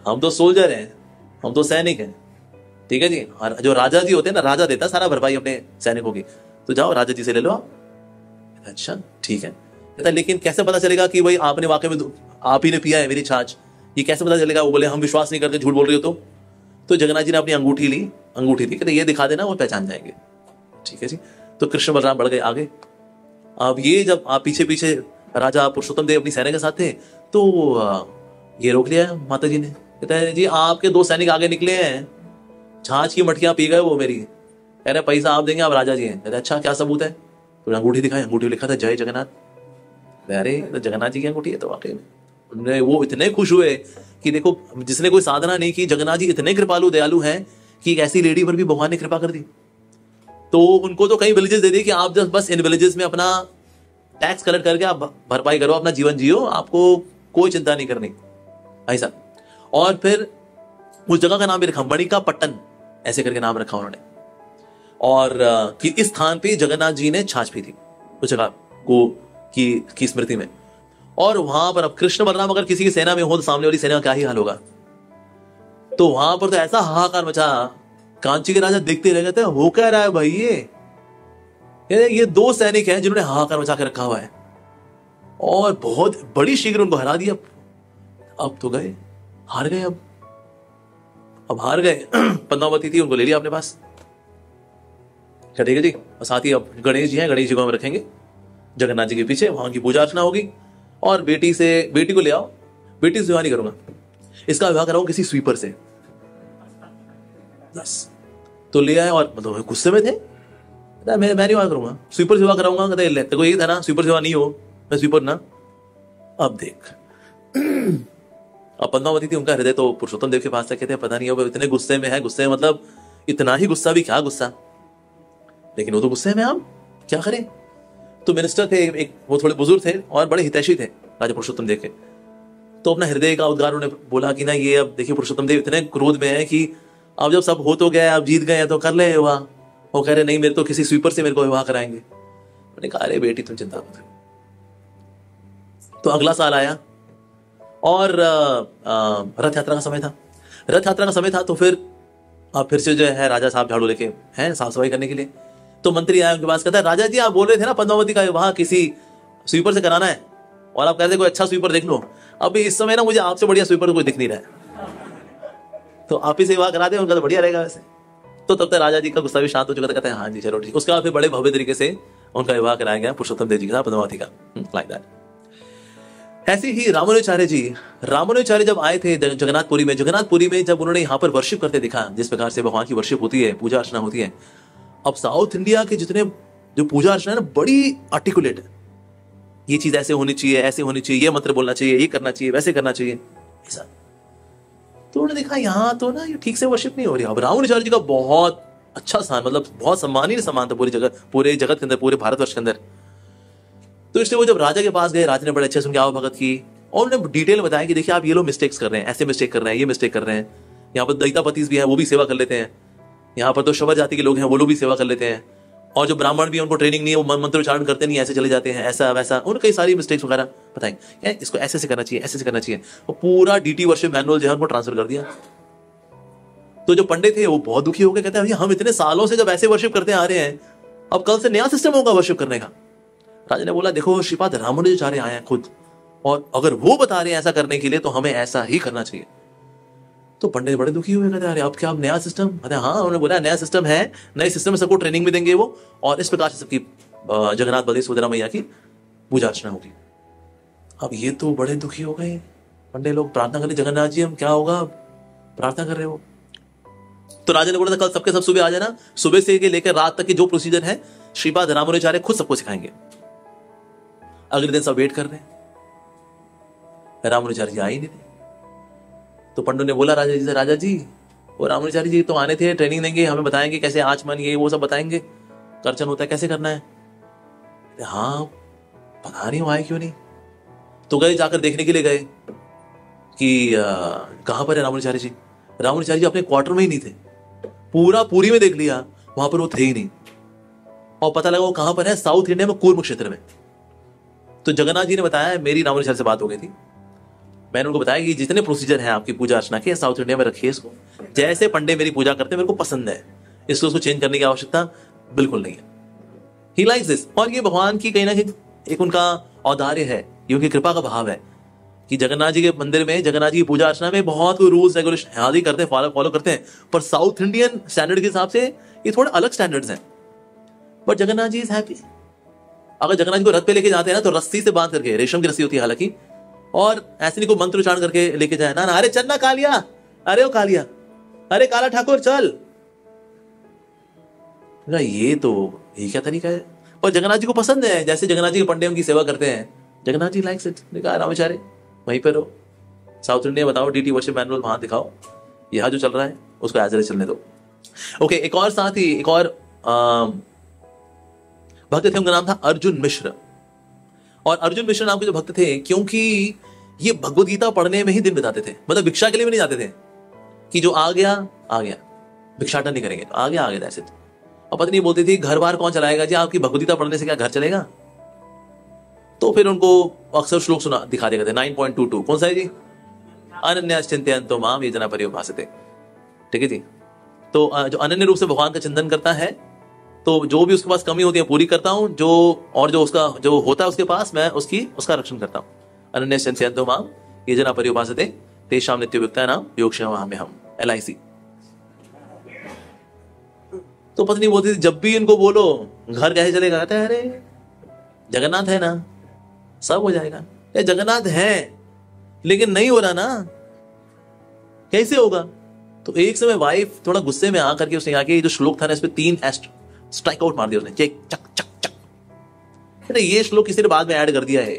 हम तो सोल्जर हैं, हम तो सैनिक हैं, ठीक है जी। जो राजा जी होते हैं ना, राजा देता सारा भरपाई अपने सैनिकों की, तो जाओ राजा जी से ले लो आप। अच्छा ठीक है। कहता लेकिन कैसे पता चलेगा कि भाई आपने वाकई में आप ही ने पिया है मेरी छाछ, ये कैसे पता चलेगा? वो बोले हम विश्वास नहीं करते, झूठ बोल रही हो। तो जगन्नाथ जी ने अपनी अंगूठी ली, कहते ये दिखा देना, वो पहचान जाएंगे। ठीक है जी। तो कृष्ण बलराम बढ़ गए आगे। अब ये जब आप पीछे पीछे राजा पुरुषोत्तम देव अपनी सेना के साथ थे, तो ये रोक लिया माता जी ने। कहते हैं जी आपके 2 सैनिक आगे निकले हैं, छाछ की मटकियां पी गए वो मेरी, कह रहे पैसा आप देंगे, आप राजा जी हैं। कहते अच्छा क्या सबूत है? तो अंगूठी दिखाई, अंगूठी लिखा था जय जगन्नाथ। अरे तो जगन्नाथ जी की अंगूठी है। तो वाकई में वो इतने खुश हुए कि देखो जिसने कोई साधना नहीं की, जगन्नाथ जी इतने कृपालु दयालु हैं कि एक ऐसी लेडी पर भी भगवान ने कृपा कर दी। तो उनको तो कई विलेजेस दे दिए कि आप बस इन विलेजेस में अपना टैक्स कलेक्ट करके आप भरपाई करो, अपना जीवन जियो, आपको कोई चिंता नहीं करनी ऐसा। और फिर उस जगह का नाम भी रखा मणिका पट्टन, ऐसे करके नाम रखा उन्होंने। और कि इस स्थान पे जगन्नाथ जी ने छाछ पी थी उस जगह को की स्मृति में। और वहां पर अब कृष्ण बलराम अगर किसी की सेना में हो तो सामने वाली सेना का क्या ही हाल होगा। तो वहां पर तो ऐसा हाहाकार मचा, कांची के राजा देखते रह गए, हो क्या रहा है भाई? ये 2 सैनिक हैं जिन्होंने हाहाकार मचा के रखा हुआ है, और बहुत बड़ी शीघ्र उनको हरा दिया। अब तो गए, हार गए। अब हार गए। पद्मावती थी, उनको ले लिया अपने पास। क्या ठीक है जी। और साथ ही अब गणेश जी हैं, गणेश जी को हम रखेंगे, जगन्नाथ जी के पीछे वहां की पूजा अर्चना होगी, और बेटी को ले आओ, बेटी से विवाह नहीं करूंगा, इसका विवाह कराऊंगा किसी स्वीपर से। बस तो ले आए, और मतलब गुस्से में थे, मैं नहीं विवाह करूंगा, स्वीपर से विवाह कराऊंगा। कहते ले, तेरे को यही था ना स्वीपर से विवाह नहीं हो, मैं स्वीपर ना। अब देख अब पद्मावती थी, उनका हृदय तो पुरुषोत्तम देव के पास था। कहते हैं पता नहीं हो इतने गुस्से में है, गुस्से मतलब इतना ही गुस्सा भी क्या गुस्सा, लेकिन वो तो गुस्से में, हम क्या करें। तो मिनिस्टर थे एक, वो थोड़े बुजुर्ग थे और बड़े हितैषी थे राजा पुरुषोत्तम देव के। तो अपना हृदय का उद्गार उन्होंने बोला कि ना ये अब देखिए पुरुषोत्तम देव इतने क्रोध में है कि अब जब सब हो तो गया, अब जीत गए तो कर ले विवाह। वो कह रहे नहीं, मेरे तो किसी स्वीपर से मेरे को विवाह कराएंगे। मैंने कहा अरे बेटी तुम चिंता मत। तो अगला साल आया और रथ यात्रा का समय था। रथ यात्रा का समय था तो फिर से जो है राजा साहब झाड़ू लेके हैं साफ सफाई करने के लिए। तो मंत्री आया उनके पास, कहता है राजा जी आप बोल रहे थे ना पद्मावती का विवाह किसी स्वीपर से कराना है, और आप कहते कोई अच्छा स्वीपर देख लो। अभी इस समय ना मुझे आपसे बढ़िया स्वीपर कोई दिख नहीं रहा है, तो आप ही से विवाह करा दे, उनका तो बढ़िया रहेगा वैसे। तो तब तक राजा जी का गुस्सा भी शांत हो चुका था। कहते हैं हाँ जी चलो ठीक। उसके बाद फिर बड़े भव्य तरीके से उनका विवाह कराया गया पुरुषोत्तम देव जी के साथ पद्मावती का, लाइक दैट। ऐसे ही रामानुजाचार्य जब आए थे जगन्नाथपुरी में जब उन्होंने यहाँ पर वर्शिप करते दिखा, जिस प्रकार से भगवान की वर्शिप होती है, पूजा अर्चना होती है। अब साउथ इंडिया के जितने जो पूजा अर्चना है ना, बड़ी आर्टिकुलेट है, ये चीज ऐसे होनी चाहिए, ऐसे होनी चाहिए, ये मंत्र बोलना चाहिए, ये करना चाहिए, वैसे करना चाहिए, ऐसा। तो उन्होंने देखा यहाँ तो ना ये ठीक से वर्शिप नहीं हो रही। अब रामानुजाचार्य जी का बहुत अच्छा स्थान, मतलब बहुत सम्मानीय सम्मान था पूरे जगत के अंदर, पूरे भारतवर्ष के अंदर। तो इसलिए वो जब राजा के पास गए, राजा ने बड़े अच्छे से उनकी आवभगत की और उन्होंने डिटेल बताया कि देखिए आप ये लोग मिस्टेक्स कर रहे हैं, ऐसे मिस्टेक कर रहे हैं, ये मिस्टेक कर रहे हैं। यहाँ पर दैतापतिस भी है, वो भी सेवा कर लेते हैं। यहाँ पर तो शबर जाति के लोग हैं, वो लोग भी सेवा कर लेते हैं। और जो ब्राह्मण भी, उनको ट्रेनिंग नहीं है, वो मंत्र उच्चारण करते नहीं, ऐसे चले जाते हैं, ऐसा वैसा। उन्होंने कई सारी मिस्टेक्स वगैरह बताई, इसको ऐसे से करना चाहिए, ऐसे से करना चाहिए। वो पूरा डीटी वर्शिप मैनुअल जो है उनको ट्रांसफर कर दिया। तो जो पंडित थे वो बहुत दुखी हो गए, कहते हैं हम इतने सालों से जब ऐसे वर्शिप करते आ रहे हैं, अब कल से नया सिस्टम होगा वर्शिप करने का। राजा ने बोला देखो श्रीपाद रामानुजाचार्य आए हैं खुद, और अगर वो बता रहे हैं ऐसा करने के लिए तो हमें ऐसा ही करना चाहिए। तो पंडित बड़े दुखी हुए, कहते हैं अब क्या, अब नया सिस्टम? कहते हैं हाँ, उन्होंने बोला नया सिस्टम है, नए सिस्टम में सबको ट्रेनिंग भी देंगे वो, और इस प्रकार से सबकी जगन्नाथ बलदेव सुभद्रा मैया की पूजा अर्चना होगी। अब ये तो बड़े दुखी हो गए पंडित लोग, प्रार्थना करें जगन्नाथ जी हम क्या होगा, प्रार्थना कर रहे हो। तो राजा ने बोला था कल सबके सब सुबह आ जाना, सुबह से लेकर रात तक की जो प्रोसीजर है श्रीपाद रामानुजाचार्य खुद सबको सिखाएंगे। अगले दिन सब वेट कर रहे हैं, रामानुजाचार्य जी आ ही नहीं थे। तो पंडित ने बोला राजा जी से, राजा जी वो रामानुजाचार्य जी तो आने थे, ट्रेनिंग देंगे, हमें बताएंगे कैसे आचमन ये वो सब बताएंगे, करचन होता है कैसे करना है। हाँ पता नहीं आए क्यों नहीं। तो गए, जाकर देखने के लिए गए कि कहां पर है रामानुजाचार्य जी। रामानुजाचार्य जी अपने क्वार्टर में ही नहीं थे, पूरा पूरी में देख लिया, वहां पर वो थे ही नहीं। और पता लगा वो कहां पर है, साउथ इंडिया में कूर्म क्षेत्र में। तो जगन्नाथ जी ने बताया, मेरी रामानुजाचार्य से बात हो गई थी, मैंने उनको बताया कि जितने प्रोसीजर हैं आपकी पूजा अर्चना के साउथ इंडिया में रखिए इसको, जैसे पंडित मेरी पूजा करते हैं मेरे को पसंद है, इसको उसको चेंज करने की आवश्यकता बिल्कुल नहीं है। He likes this. और ये भगवान की कहीं ना कहीं एक उनका औदार्य है, ये उनकी कृपा का भाव है कि जगन्नाथ जी के मंदिर में, जगन्नाथ जी की पूजा अर्चना में बहुत रूल्स रेगुलेशन आदि करते हैं, फॉलो करते हैं, पर साउथ इंडियन स्टैंडर्ड के हिसाब से ये थोड़े अलग स्टैंडर्ड्स हैं। But Jagannath ji is happy. अगर जगन्नाथ जी को रथ पे लेके जाते हैं ना तो रस्सी से बांध करके, रेशम की रस्सी होती है हालांकि, और ऐसे नहीं को मंत्र उच्चारण करके लेके जाए ना, अरे चल ना कालिया, अरे ओ कालिया, अरे काला ठाकुर चल। ये क्या तरीका है। और जगन्नाथ जी को पसंद है, जैसे जगन्नाथ जी के पंडित उनकी सेवा करते हैं, जगन्नाथ जी लाइक्स इट। रामाचार्य वहीं पर हो, साउथ इंडिया बताओ, डीटी वर्शिप मैनुअल वहां दिखाओ, यहाँ जो चल रहा है उसको एज चलने दो। ओके, एक और साथ ही एक और भक्त थे, उनका नाम था अर्जुन मिश्र। और अर्जुन मिश्र नाम के जो भक्त थे, क्योंकि ये भगवद गीता पढ़ने में ही दिन बिताते थे, मतलब भिक्षा के लिए भी नहीं जाते थे कि जो आ गया भिक्षाटन नहीं करेंगे, तो आ गया ऐसे। और पत्नी बोलती थी घर बार कौन चलाएगा जी, आपकी भगवद गीता पढ़ने से क्या घर चलेगा। तो फिर उनको अक्सर श्लोक सुना दिखा देते थे। 9.22 कौन सा है जी, अनन्याश्चिन्तयन्तो माम ये जना पर्युपासते। ठीक है जी। तो जो अनन्य रूप से भगवान का चिंतन करता है, तो जो भी उसके पास कमी होती है पूरी करता हूं, जो उसका जो होता है उसके पास, मैं उसका रक्षण करता हूं। अनन्याश्चिन्तयन्तो माम ये जना पर्युपासते तेषां नित्योपयुक्तानां योगक्षेममहम्। LIC। तो पत्नी बोलती थी जब भी इनको बोलो घर कैसे चलेगा, कहते हैं अरे जगन्नाथ है ना, सब हो जाएगा। ये जगन्नाथ है लेकिन नहीं हो रहा ना, कैसे होगा? तो एक समय वाइफ थोड़ा गुस्से में आकर के उसने आके जो श्लोक था ना, इस पे 3 स्ट्राइक आउट मार दिया उसने, चेक चक चक चक। अरे ये श्लोक किसी ने बाद में ऐड कर दिया है,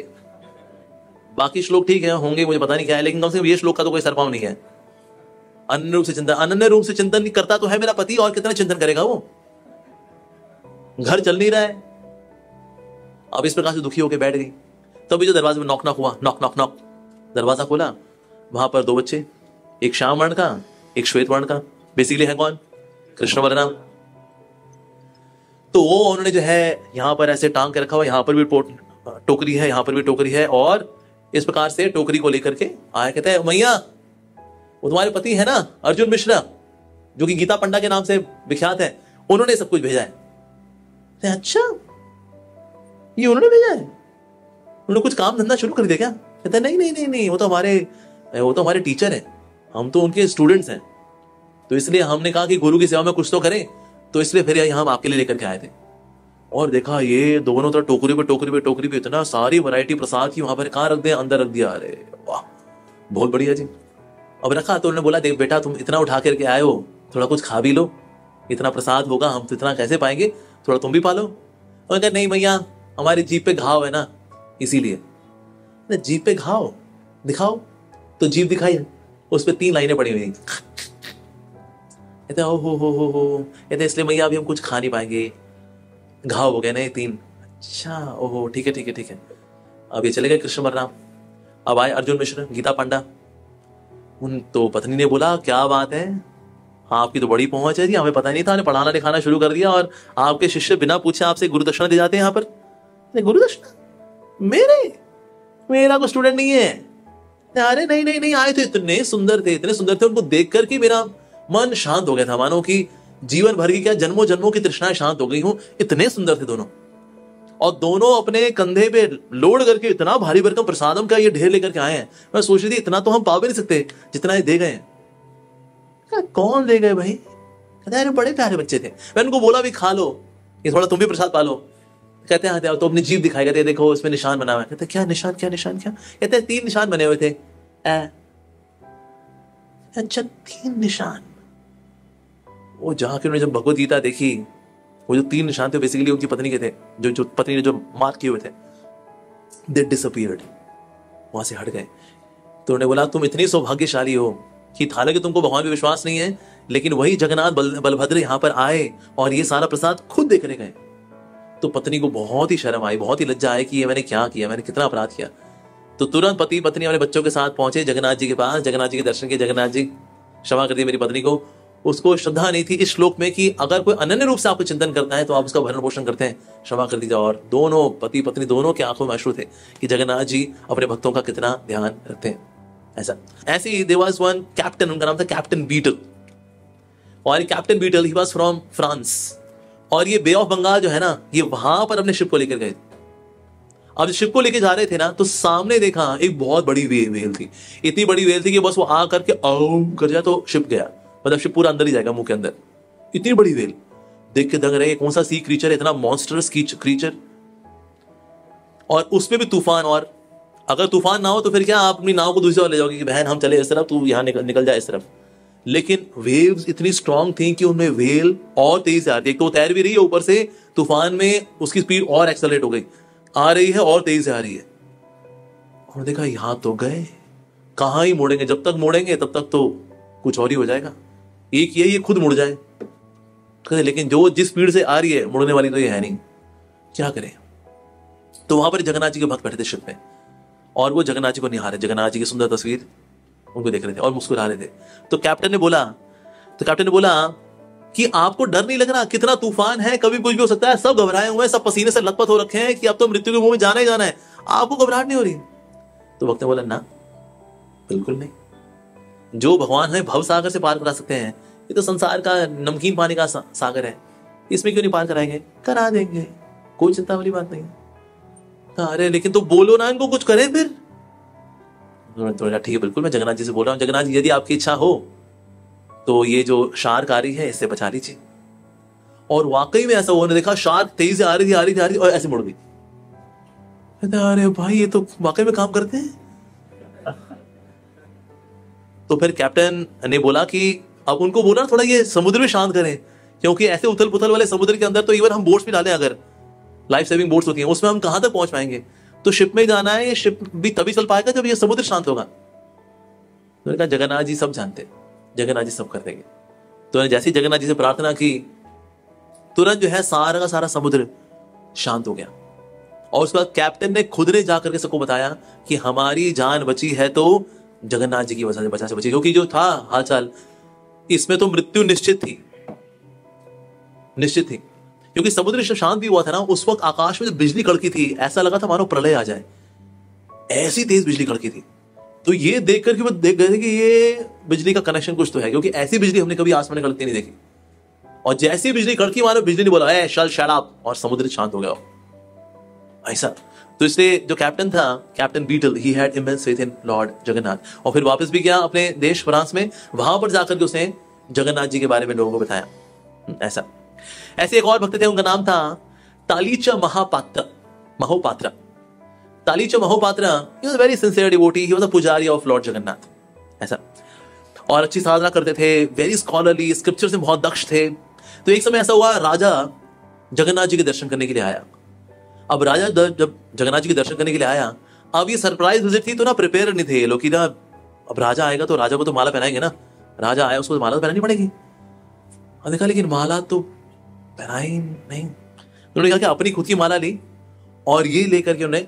बाकी श्लोक ठीक है होंगे, मुझे पता नहीं क्या है, लेकिन कम से कम ये श्लोक का तो कोई सरपाव नहीं है। अनन्य रूप से चिंतन, अनन्य रूप से चिंतन नहीं करता तो है मेरा पति, और कितना चिंतन करेगा वो? घर चल नहीं रहा है। अब इस प्रकार से दुखी होकर बैठ गई। तभी जो दरवाजे में नॉक नॉक हुआ, नॉक नॉक नॉक, दरवाजा खोला, वहां पर 2 बच्चे, एक श्याम वर्ण का, एक श्वेत वर्ण का। बेसिकली है कौन? कृष्ण बलराम। तो वो उन्होंने जो है यहां पर ऐसे टांग के रखा हुआ, यहां पर भी टोकरी है, यहां पर भी टोकरी है, और इस प्रकार से टोकरी को लेकर के आया। कहते हैं मैया वो तुम्हारे पति है ना अर्जुन मिश्रा, जो कि गीता पंडा के नाम से विख्यात है, उन्होंने सब कुछ भेजा है। अच्छा ये उन्होंने भेजा है? उन्होंने कुछ काम धंधा शुरू कर दिया क्या? कहते हैं नहीं नहीं नहीं नहीं, वो तो हमारे टीचर हैं, हम तो उनके स्टूडेंट्स हैं, तो इसलिए हमने कहा कि गुरु की सेवा में कुछ तो करें, तो इसलिए फिर यहाँ हम आपके लिए लेकर के आए थे। और देखा ये दोनों तरफ टोकरी पे टोकरी पे टोकरी पे इतना सारी वैरायटी प्रसाद की, वहां पर कहाँ रख दिया? अंदर रख दिया। अरे वाह, बहुत बढ़िया जी। अब रखा तो उन्होंने बोला देख बेटा तुम इतना उठा करके आए हो, थोड़ा कुछ खा भी लो, इतना प्रसाद होगा, हम तो इतना कैसे पाएंगे, थोड़ा तुम भी पालो। और कहा नहीं भैया हमारी जीभ पे घाव है ना, इसीलिए। जीभ पे घाव दिखाओ, तो जीभ दिखाई, उस पर 3 लाइनें पड़ी हुई। कहते हो कहते इसलिए भैया अभी हम कुछ खा नहीं पाएंगे, घाव हो गए ना 3। अच्छा ओहो ठीक है ठीक है ठीक है। अब ये चले गए कृष्ण बलराम। अब आए अर्जुन मिश्र, गीता पांडा। उन तो पत्नी ने बोला क्या बात है, आपकी तो बड़ी पहुंच है जी, हमें पता नहीं था, पढ़ाना लिखाना शुरू कर दिया, और आपके शिष्य बिना पूछे आपसे गुरुदक्षिणा दे जाते हैं यहाँ पर। गुरुदक्षिणा? मेरा कोई स्टूडेंट नहीं है। अरे नहीं नहीं नहीं, आए थे, इतने सुंदर थे, उनको देख करके मेरा मन शांत हो गया था, मानो कि जीवन भर की क्या जन्मों जन्मों की तृष्णाएं शांत हो गई हूं। इतने सुंदर थे दोनों, और दोनों अपने कंधे पे लोड करके इतना भारी भरकम प्रसादम का ये ढेर लेकर के आए हैं। मैं सोच रही थी इतना तो हम पा भी नहीं सकते जितना ये दे गए। कौन दे गए भाई? कहते अरे बड़े प्यारे बच्चे थे। मैं उनको बोला भी खा लो, ये थोड़ा तुम भी प्रसाद पा लो। कहते हैं तो अपनी जीभ दिखाई, कहते देखो इसमें निशान बना हुआ है। कहते क्या निशान, क्या निशान क्या? कहते 3 निशान बने हुए थे। अच्छा 3 निशान। वो जाके उन्होंने जब भगवत गीता देखी, वो जो 3 निशान थे बेसिकली उनकी पत्नी के थे, जो पत्नी ने जो मार्क किए हुए थे, दे डिसअपीयर्ड, वहां से हट गए। तो उन्होंने बोला तुम इतनी सौभाग्यशाली हो कि हालांकि तुमको भगवान पे विश्वास नहीं है, लेकिन वही जगन्नाथ बलभद्र यहाँ पर आए और ये सारा प्रसाद खुद देखने गए। तो पत्नी को बहुत ही शर्म आई, बहुत ही लज्जा आई कि ये मैंने क्या किया, मैंने कितना अपराध किया। तो तुरंत पति पत्नी अपने बच्चों के साथ पहुंचे जगन्नाथ जी के पास, जगन्नाथ जी के दर्शन किए। जगन्नाथ जी क्षमा कर दिए मेरी पत्नी को, उसको श्रद्धा नहीं थी इस श्लोक में कि अगर कोई अनन्य रूप से आपको चिंतन करता है तो आप उसका भरण पोषण करते हैं, क्षमा कर दीजिए। और दोनों पति पत्नी दोनों के आंखों में अश्रु थे कि जगन्नाथ जी अपने भक्तों का कितना ध्यान रखते हैं। ऐसे ही देयर वाज वन कैप्टन, उनका नाम था कैप्टन बीटल, और captain Beetle he was from France, और ये बे ऑफ बंगाल जो है ना, ये वहां पर अपने शिप को लेकर गए। अब शिप को लेकर जा रहे थे ना, तो सामने देखा एक बहुत बड़ी वेल थी, इतनी बड़ी वेल थी कि बस वो आ करके कर जाए तो शिप गया, मतलब शिप पूरा अंदर ही जाएगा मुंह के अंदर। इतनी बड़ी वेल देख के दंग रहे, कौन सा सी क्रीचर, इतना मॉन्स्टरस क्रीचर, और उसमें भी तूफान। और अगर तूफान ना हो तो फिर क्या, आप अपनी नाव को दूसरी ओर ले जाओगे कि बहन हम चले इस तरफ, तू यहाँ निकल जाए इस तरफ। लेकिन वेव्स इतनी स्ट्रांग थी कि उनमें वेल और तेजी से आती है, तो तैर भी रही है, ऊपर से तूफान में उसकी स्पीड और एक्सेलरेट हो गई, आ रही है और तेजी से आ रही है। और देखा यहां तो गए, कहां ही मोड़ेंगे, जब तक मोड़ेंगे तब तक तो कुछ और ही हो जाएगा, एक ये खुद मुड़ जाए। लेकिन जो जिस स्पीड से आ रही है, मुड़ने वाली तो ये है नहीं, क्या करें। तो वहां पर जगन्नाथ जी के भक्त बैठे थे शिप में, और वो जगन्नाथ जी को निहारे, जगन्नाथ जी की सुंदर तस्वीर उनको देख रहे थे और मुस्कुरा रहे थे। तो कैप्टन ने बोला कि आपको डर नहीं लग रहा, कितना तूफान है, कभी कुछ भी हो सकता है, सब घबराए हुए हैं, सब पसीने से लथपथ हो रखे हैं कि अब तो मृत्यु के मुंह में जाना ही जाना है, आपको घबराहट नहीं हो रही? तो भक्त ने बोला ना बिल्कुल नहीं, जो भगवान हमें भव सागर से पार करा सकते हैं, ये तो संसार का नमकीन पानी का सागर है, इसमें क्यों नहीं पार कराएंगे, करा देंगे, कोई चिंता वाली बात नहीं। अरे लेकिन तो बोलो ना, इनको कुछ करें फिर। तो ठीक है बिल्कुल, मैं जगन्नाथ जी से बोल रहा हूँ, जगन्नाथ जी यदि आपकी इच्छा हो तो ये जो शार्क आ रही है इससे बचा लीजिए। और वाकई में ऐसा हुआ, देखा शार्क तेजी से आ रही थी और ऐसे मुड़ गई। कहते अरे भाई ये तो वाकई में काम करते हैं। तो फिर कैप्टन ने बोला कि अब उनको बोला थोड़ा ये समुद्र में शांत करें, क्योंकि ऐसे उथल पुथल वाले समुद्र के अंदर तो इवन हम बोट्स भी डालें, अगर लाइफ सेविंग बोट्स होती हैं, उसमें हम कहां तक पहुंच पाएंगे। तो शिप में जाना है, ये शिप भी तभी चल पाएगा जब ये समुद्र शांत होगा। तो कहा जगन्नाथ जी सब जानते, जगन्नाथ जी सब कर देंगे। तो जैसे ही जगन्नाथ जी से प्रार्थना की, तुरंत जो है सारा का सारा समुद्र शांत हो गया। और उसके बाद कैप्टन ने खुद ने जाकर के सबको बताया कि हमारी जान बची है तो जगन्नाथ जी की वजह से बची, क्योंकि जो था हालचाल इसमें तो मृत्यु निश्चित थी, निश्चित थी। क्योंकि समुद्र शांत भी हुआ था ना, उस वक्त आकाश में जो बिजली कड़की थी, ऐसा लगा था मानो प्रलय आ जाए, ऐसी तेज बिजली कड़की थी। तो ये देख करके वो देख गए कि ये बिजली का कनेक्शन कुछ तो है, क्योंकि ऐसी बिजली हमने कभी आसमान में कड़कती नहीं देखी। और जैसी बिजली कड़की, मानो बिजली ने बोला ए शट अप, और समुद्र शांत हो गया ऐसा। तो इसलिए जो कैप्टन था, captain Beetle, he had immense faith in lord Jagannath. और फिर वापस भी गया अपने देश फ्रांस में, वहां पर जाकर के उसने जगन्नाथ जी के बारे में लोगों को बताया ऐसा। ऐसे एक और भक्त थे, उनका नाम था Talicha Mohapatra. Talicha Mohapatra, he was very sincere devotee, he was a pujari of Lord Jagannath ऐसा। और अच्छी साधना करते थे, वेरी स्कॉलरली, स्क्रिप्चर से बहुत दक्ष थे। तो एक समय ऐसा हुआ, राजा जगन्नाथ जी के दर्शन करने के लिए आया। अब राजा जब जगन्नाथ जी के दर्शन करने के लिए आया, अब ये सरप्राइज विजिट थी, तो ना प्रिपेयर नहीं थे लोग कि ना अब राजा आएगा तो राजा को तो माला पहनाएंगे ना, राजा आया उसको तो माला तो पहनानी पड़ेगी। और देखा लेकिन माला तो पहनाई नहीं। उन्होंने कहा कि अपनी खुद की माला ली और ये लेकर के उन्हें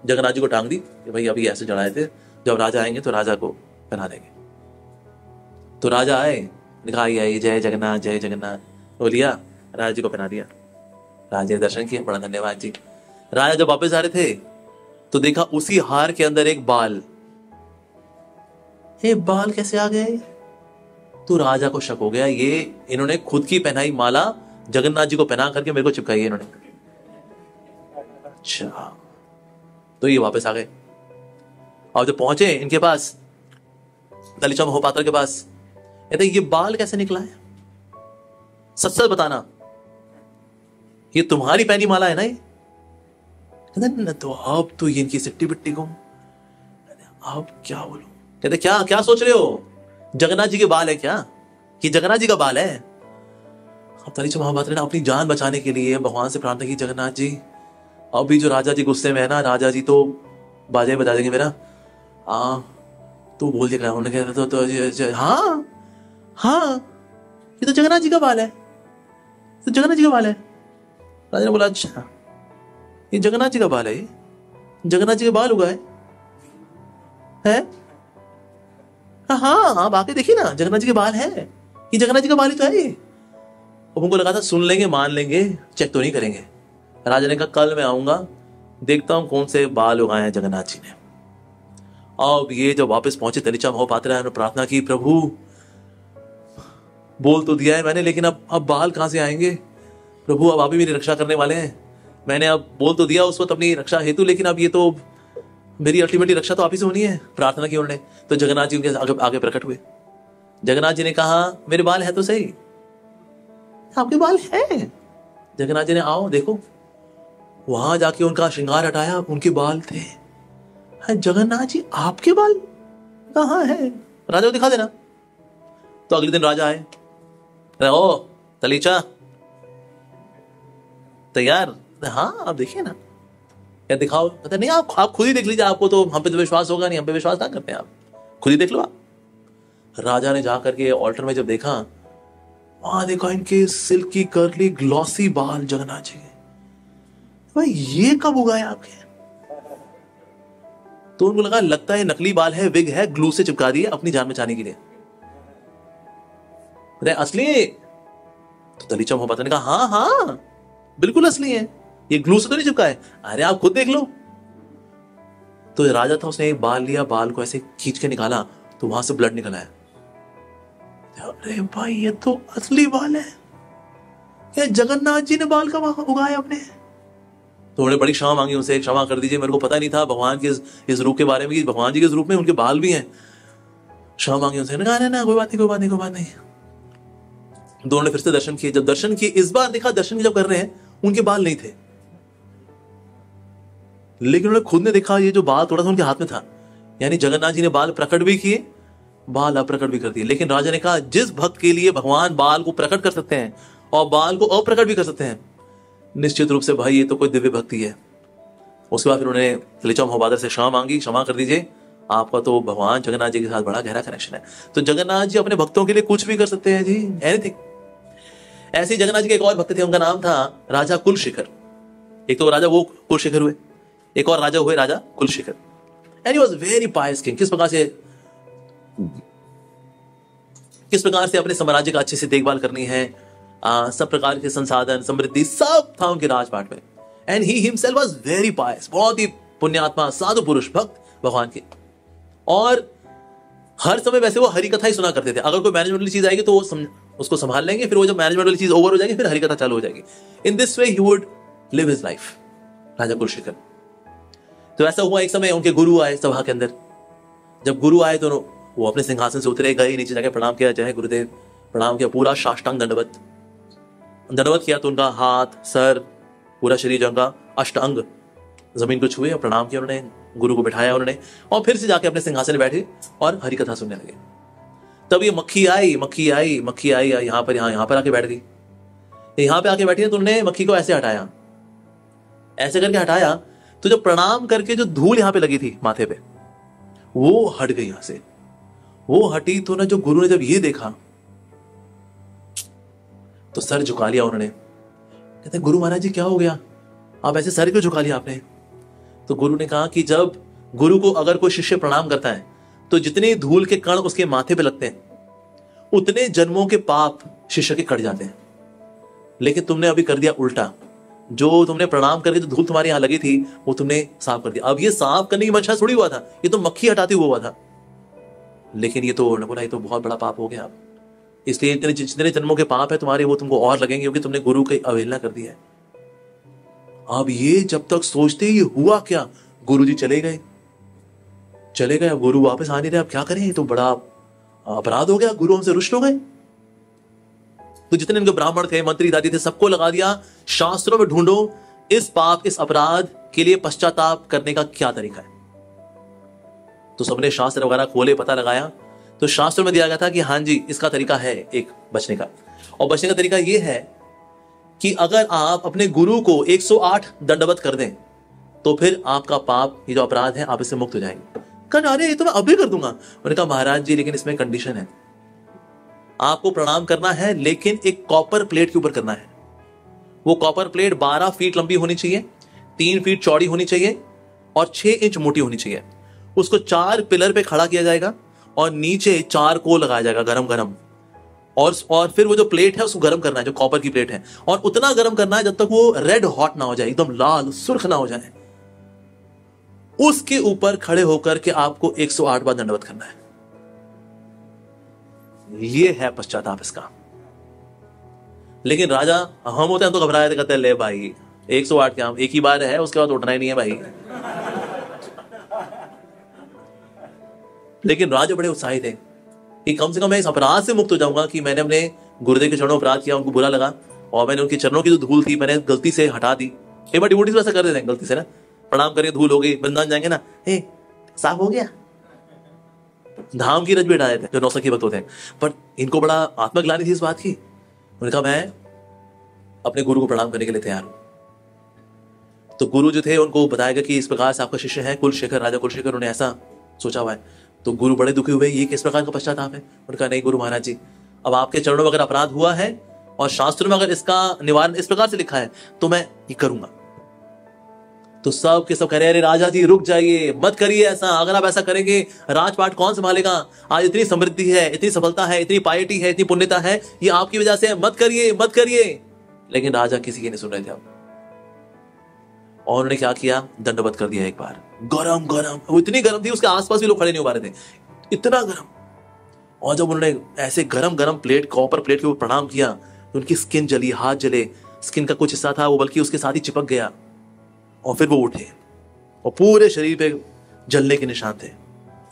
जगन्नाथ जी को टांग दी कि भाई अभी ऐसे चढ़ाए थे, जब राजा आएंगे तो राजा को पहना देंगे। तो राजा आए, कहा आई जय जगन्नाथ जय जगन्नाथ, तो लिया, राजा जी को पहना दिया। राजा ने दर्शन किया, बड़ा धन्यवाद जी। राजा जब वापस आ रहे थे तो देखा उसी हार के अंदर एक बाल। ये बाल कैसे आ गए? तो राजा को शक हो गया, ये इन्होंने खुद की पहनाई माला जगन्नाथ जी को पहना करके मेरे को चिपकाई है इन्होंने। अच्छा, तो ये वापस आ गए। और जब पहुंचे इनके पास, तालीचा महोपात्रा के पास, कहते ये बाल कैसे निकला है? सच सच बताना, ये तुम्हारी पहनी माला है ना? ये कहते तो अब तो ये इनकी सिट्टी बिट्टी को अब क्या बोलूं। कहते क्या क्या सोच रहे हो, जगन्नाथ जी के बाल है क्या? कि जगन्नाथ जी का बाल है? अब तालीचा महोपात्रा ने अपनी जान बचाने के लिए भगवान से प्रार्थना की, जगन्नाथ जी अभी जो राजा जी गुस्से में है ना, राजा जी तो बाजे बजा देंगे मेरा। तो बोल दिया, उन्होंने कहा तो हाँ हाँ ये तो जगन्नाथ जी का बाल है, तो जगन्नाथ जी का बाल है। राजा ने बोला अच्छा ये जगन्नाथ जी का बाल है, जगन्नाथ जी के बाल उगाए है? हाँ हाँ बाकी देखिए ना, जगन्नाथ जी के बाल है, ये जगन्नाथ जी का बाल ही तो है ये। अब उनको लगा था सुन लेंगे मान लेंगे, चेक तो नहीं करेंगे। राजा ने कहा कल मैं आऊंगा, देखता हूं कौन से बाल उगाए हैं जगन्नाथ जी ने। अब ये जब वापस पहुंचे, तालीचा महोपात्रा ने प्रार्थना की, प्रभु बोल तो दिया है मैंने, लेकिन अब बाल कहां से आएंगे प्रभु? अब आप ही मेरी रक्षा करने वाले हैं। मैंने अब बोल तो दिया उस वक्त अपनी रक्षा हेतु, लेकिन अब ये तो मेरी अल्टीमेटली रक्षा तो आप ही से होनी है। प्रार्थना की उन्होंने। तो जगन्नाथ जी उनके आगे प्रकट हुए। जगन्नाथ जी ने कहा मेरे बाल है तो सही, आपके बाल है। जगन्नाथ जी ने आओ देखो, वहां जाके उनका श्रृंगार हटाया, उनके बाल थे। जगन्नाथ जी आपके बाल कहां है? राजा को दिखा देना। तो अगले दिन राजा आए, ओ तालीचा तैयार? हाँ आप देखिए ना, क्या दिखाओ? कहते नहीं आप खुद ही देख लीजिए, आपको तो हम पे तो विश्वास होगा नहीं, हम पे विश्वास क्या करते हैं, आप खुद ही देख लो आप। राजा ने जाकर के ऑल्टर में जब देखा, वहां देखा इनके सिल्की कर्ली ग्लॉसी बाल जगन्नाथ जी के। भाई ये कब उगाए आपके? तो उनको लगा लगता है नकली बाल है, विग है, ग्लू से चिपका दिए अपनी जान बचाने के लिए। असली? तो तालीचा महोपात्रा ने कहा हाँ हाँ बिल्कुल असली है, ये ग्लू से तो नहीं चिपका है। अरे आप खुद देख लो। तो राजा था, उसने एक बाल लिया, बाल को ऐसे खींच के निकाला तो वहां से ब्लड निकल आया। अरे भाई ये तो असली बाल है, क्या जगन्नाथ जी ने बाल कब उगाए अपने? तो उन्होंने बड़ी क्षमा मांगी उनसे, क्षमा कर दीजिए, मेरे को पता नहीं था भगवान के इस रूप के बारे में कि भगवान जी के इस रूप में उनके बाल भी हैं। क्षमा मांगी उनसे, कहा ना कोई बात नहीं कोई बात नहीं कोई बात नहीं। दोनों ने फिर से दर्शन किए। जब दर्शन किए, इस बार देखा दर्शन जब कर रहे हैं उनके बाल नहीं थे। लेकिन उन्होंने खुद ने देखा ये जो बाल थोड़ा सा उनके हाथ में था, यानी जगन्नाथ जी ने बाल प्रकट भी किए, बाल अप्रकट भी कर दिए। लेकिन राजा ने कहा जिस भक्त के लिए भगवान बाल को प्रकट कर सकते हैं और बाल को अप्रकट भी कर सकते हैं, निश्चित रूप से भाई ये तो कोई दिव्य भक्ति है। उसके बाद फिर उन्होंने त्रिचम होबादर से क्षमा मांगी, क्षमा कर दीजिए, आपका तो भगवान जगन्नाथ जी के साथ बड़ा गहरा कनेक्शन है। तो जगन्नाथ जी अपने भक्तों के लिए कुछ भी कर सकते हैं जी, एनीथिंग। ऐसे ही जगन्नाथ जी के एक और भक्त थे, उनका नाम था राजा कुलशेखर। एक तो राजा वो कुलशेखर हुए, एक और राजा हुए राजा Kulashekhar. And he was very pious king. किस प्रकार से अपने साम्राज्य का अच्छे से देखभाल करनी है, सब प्रकार के संसाधन समृद्धि सब था उनके राजपाट में। And he himself was very पायस, बहुत ही पुण्यात्मा साधु पुरुष भक्त भगवान के। और हर समय वैसे वो हरि कथा ही सुना करते थे। अगर कोई मैनेजमेंट वाली चीज आएगी तो वो उसको संभाल लेंगे, फिर वो जब मैनेजमेंट वाली चीज ओवर हो जाएगी फिर हरि कथा चालू हो जाएगी। In this way he would live his life, राजा कुलशेखर। तो ऐसा हुआ, एक समय उनके गुरु आए सभा के अंदर। जब गुरु आए तो वो अपने सिंहासन से उतरे, गए नीचे जाके प्रणाम किया, जय गुरुदेव, प्रणाम किया, पूरा साष्टांग दंडवत किया। तो उनका हाथ सर पूरा शरीर जो उनका अष्टांग जमीन को छुए और प्रणाम किया उन्होंने, गुरु को बिठाया उन्होंने, और फिर से जाके अपने सिंहासन में बैठे और हरि कथा सुनने लगे। तब ये मक्खी आई यहाँ पर आके बैठ गई। यहाँ पे आके बैठी है तो उन्होंने मक्खी को ऐसे हटाया, ऐसे करके हटाया। तो जब प्रणाम करके जो धूल यहाँ पे लगी थी माथे पे वो हट गई, यहां से वो हटी। तो ना जो गुरु ने जब ये देखा तो सर झुका लिया उन्होंने। कहते गुरु महाराज जी क्या हो गया, आप ऐसे सर क्यों झुका लिया आपने? तो गुरु ने कहा कि जब गुरु को अगर कोई शिष्य प्रणाम करता है तो जितने धूल के कण उसके माथे पे लगते हैं उतने जन्मों के पाप शिष्य के कट जाते हैं। लेकिन तुमने अभी कर दिया उल्टा, जो तुमने प्रणाम करके जो धूल तुम्हारे यहां लगी थी वो तुमने साफ कर दिया। अब ये साफ करने की मंशा थोड़ी हुआ था, ये तो मक्खी हटाती हुआ था। लेकिन ये तो बोला ये तो बहुत बड़ा पाप हो गया, इसलिए जितने जन्मों के पाप है तुम्हारे वो तुमको और लगेंगे क्योंकि तुमने गुरु की अवहेलना कर दी है। अब ये जब तक सोचते ही हुआ क्या, गुरु जी चले गए। अब गुरु वापस आ नहीं रहे, अब क्या करें, ये तो बड़ा अपराध हो गया, गुरु हमसे रुष्ट हो गए। तो जितने इनके ब्राह्मण थे, मंत्री दादी थे, सबको लगा दिया शास्त्रों में ढूंढो इस पाप इस अपराध के लिए पश्चाताप करने का क्या तरीका है। तो सबने शास्त्र वगैरह खोले, पता लगाया। तो शास्त्र में दिया गया था कि हाँ जी इसका तरीका है एक बचने का, और बचने का तरीका यह है कि अगर आप अपने गुरु को 108 दंडवत कर दें तो फिर आपका पाप ये जो अपराध है आप इससे मुक्त हो जाएंगे। कहना अरे ये तो मैं अभी कर दूंगा। उन्होंने कहा महाराज जी लेकिन इसमें कंडीशन है, आपको प्रणाम करना है लेकिन एक कॉपर प्लेट के ऊपर करना है। वो कॉपर प्लेट 12 फीट लंबी होनी चाहिए, 3 फीट चौड़ी होनी चाहिए और 6 इंच मोटी होनी चाहिए। उसको 4 पिलर पे खड़ा किया जाएगा और नीचे 4 को लगाया जाएगा गरम और फिर वो जो प्लेट है उसको गर्म करना है, जो कॉपर की प्लेट है, और उतना गर्म करना है जब तक वो रेड हॉट ना हो जाए, एकदम लाल सुर्ख ना हो जाए। उसके ऊपर खड़े होकर के आपको 108 बार दंडवत करना है। ये है पश्चाताप इसका। लेकिन राजा हम होते हैं तो घबराए थे, कहते ले भाई 108 क्या, एक ही बार है उसके बाद उठना ही नहीं है भाई। लेकिन राजा बड़े उत्साहित थे कि कम से कम मैं इस अपराध से मुक्त हो जाऊंगा कि मैंने अपने गुरुदेव के चरणों अपराध किया, उनको बुरा लगा और मैंने उनके चरणों की जो धूल थी मैंने गलती से हटा दी। एक बार डिवोटीज ऐसा कर देते हैं गलती से ना, प्रणाम करें धूल हो गई, वृंदावन जाएंगे ना, हे साफ हो गया, धाम की रज भी हटा देते हैं जो नौसखी भक्त होते हैं। पर इनको बड़ा आत्मग्लानि थी इस बात की। उन्होंने कहा मैं अपने गुरु को प्रणाम करने के लिए तैयार हूं। तो गुरु जो थे उनको बताया गया कि इस प्रकार से आपका शिष्य है कुलशेखर, राजा कुलशेखर, उन्होंने ऐसा सोचा हुआ है। तो गुरु बड़े दुखी हुए, ये किस प्रकार का पश्चाताप है। उन्होंने कहा नहीं गुरु महाराज जी, अब आपके चरणों में अगर अपराध हुआ है और शास्त्रों में अगर इसका निवारण इस प्रकार से लिखा है तो मैं ये करूंगा। तो सब के सब कह रहे अरे राजा जी रुक जाइए, मत करिए ऐसा, अगर आप ऐसा करेंगे राजपाट कौन संभालेगा, आज इतनी समृद्धि है, इतनी सफलता है, इतनी पायटी है, इतनी पुण्यता है, ये आपकी वजह से है, मत करिए मत करिए। लेकिन राजा किसी के नहीं सुन रहे थे अब, और उन्होंने क्या किया, दंडवत कर दिया एक बार। गरम वो इतनी गर्म थी उसके आसपास भी लोग खड़े नहीं हो पा रहे थे, इतना गर्म। और जब उन्होंने ऐसे गरम प्लेट, कॉपर प्लेट के ऊपर प्रणाम किया तो उनकी स्किन जली, हाथ जले, स्किन का कुछ हिस्सा था वो बल्कि उसके साथ ही चिपक गया। और फिर वो उठे और पूरे शरीर पे जलने के निशान थे।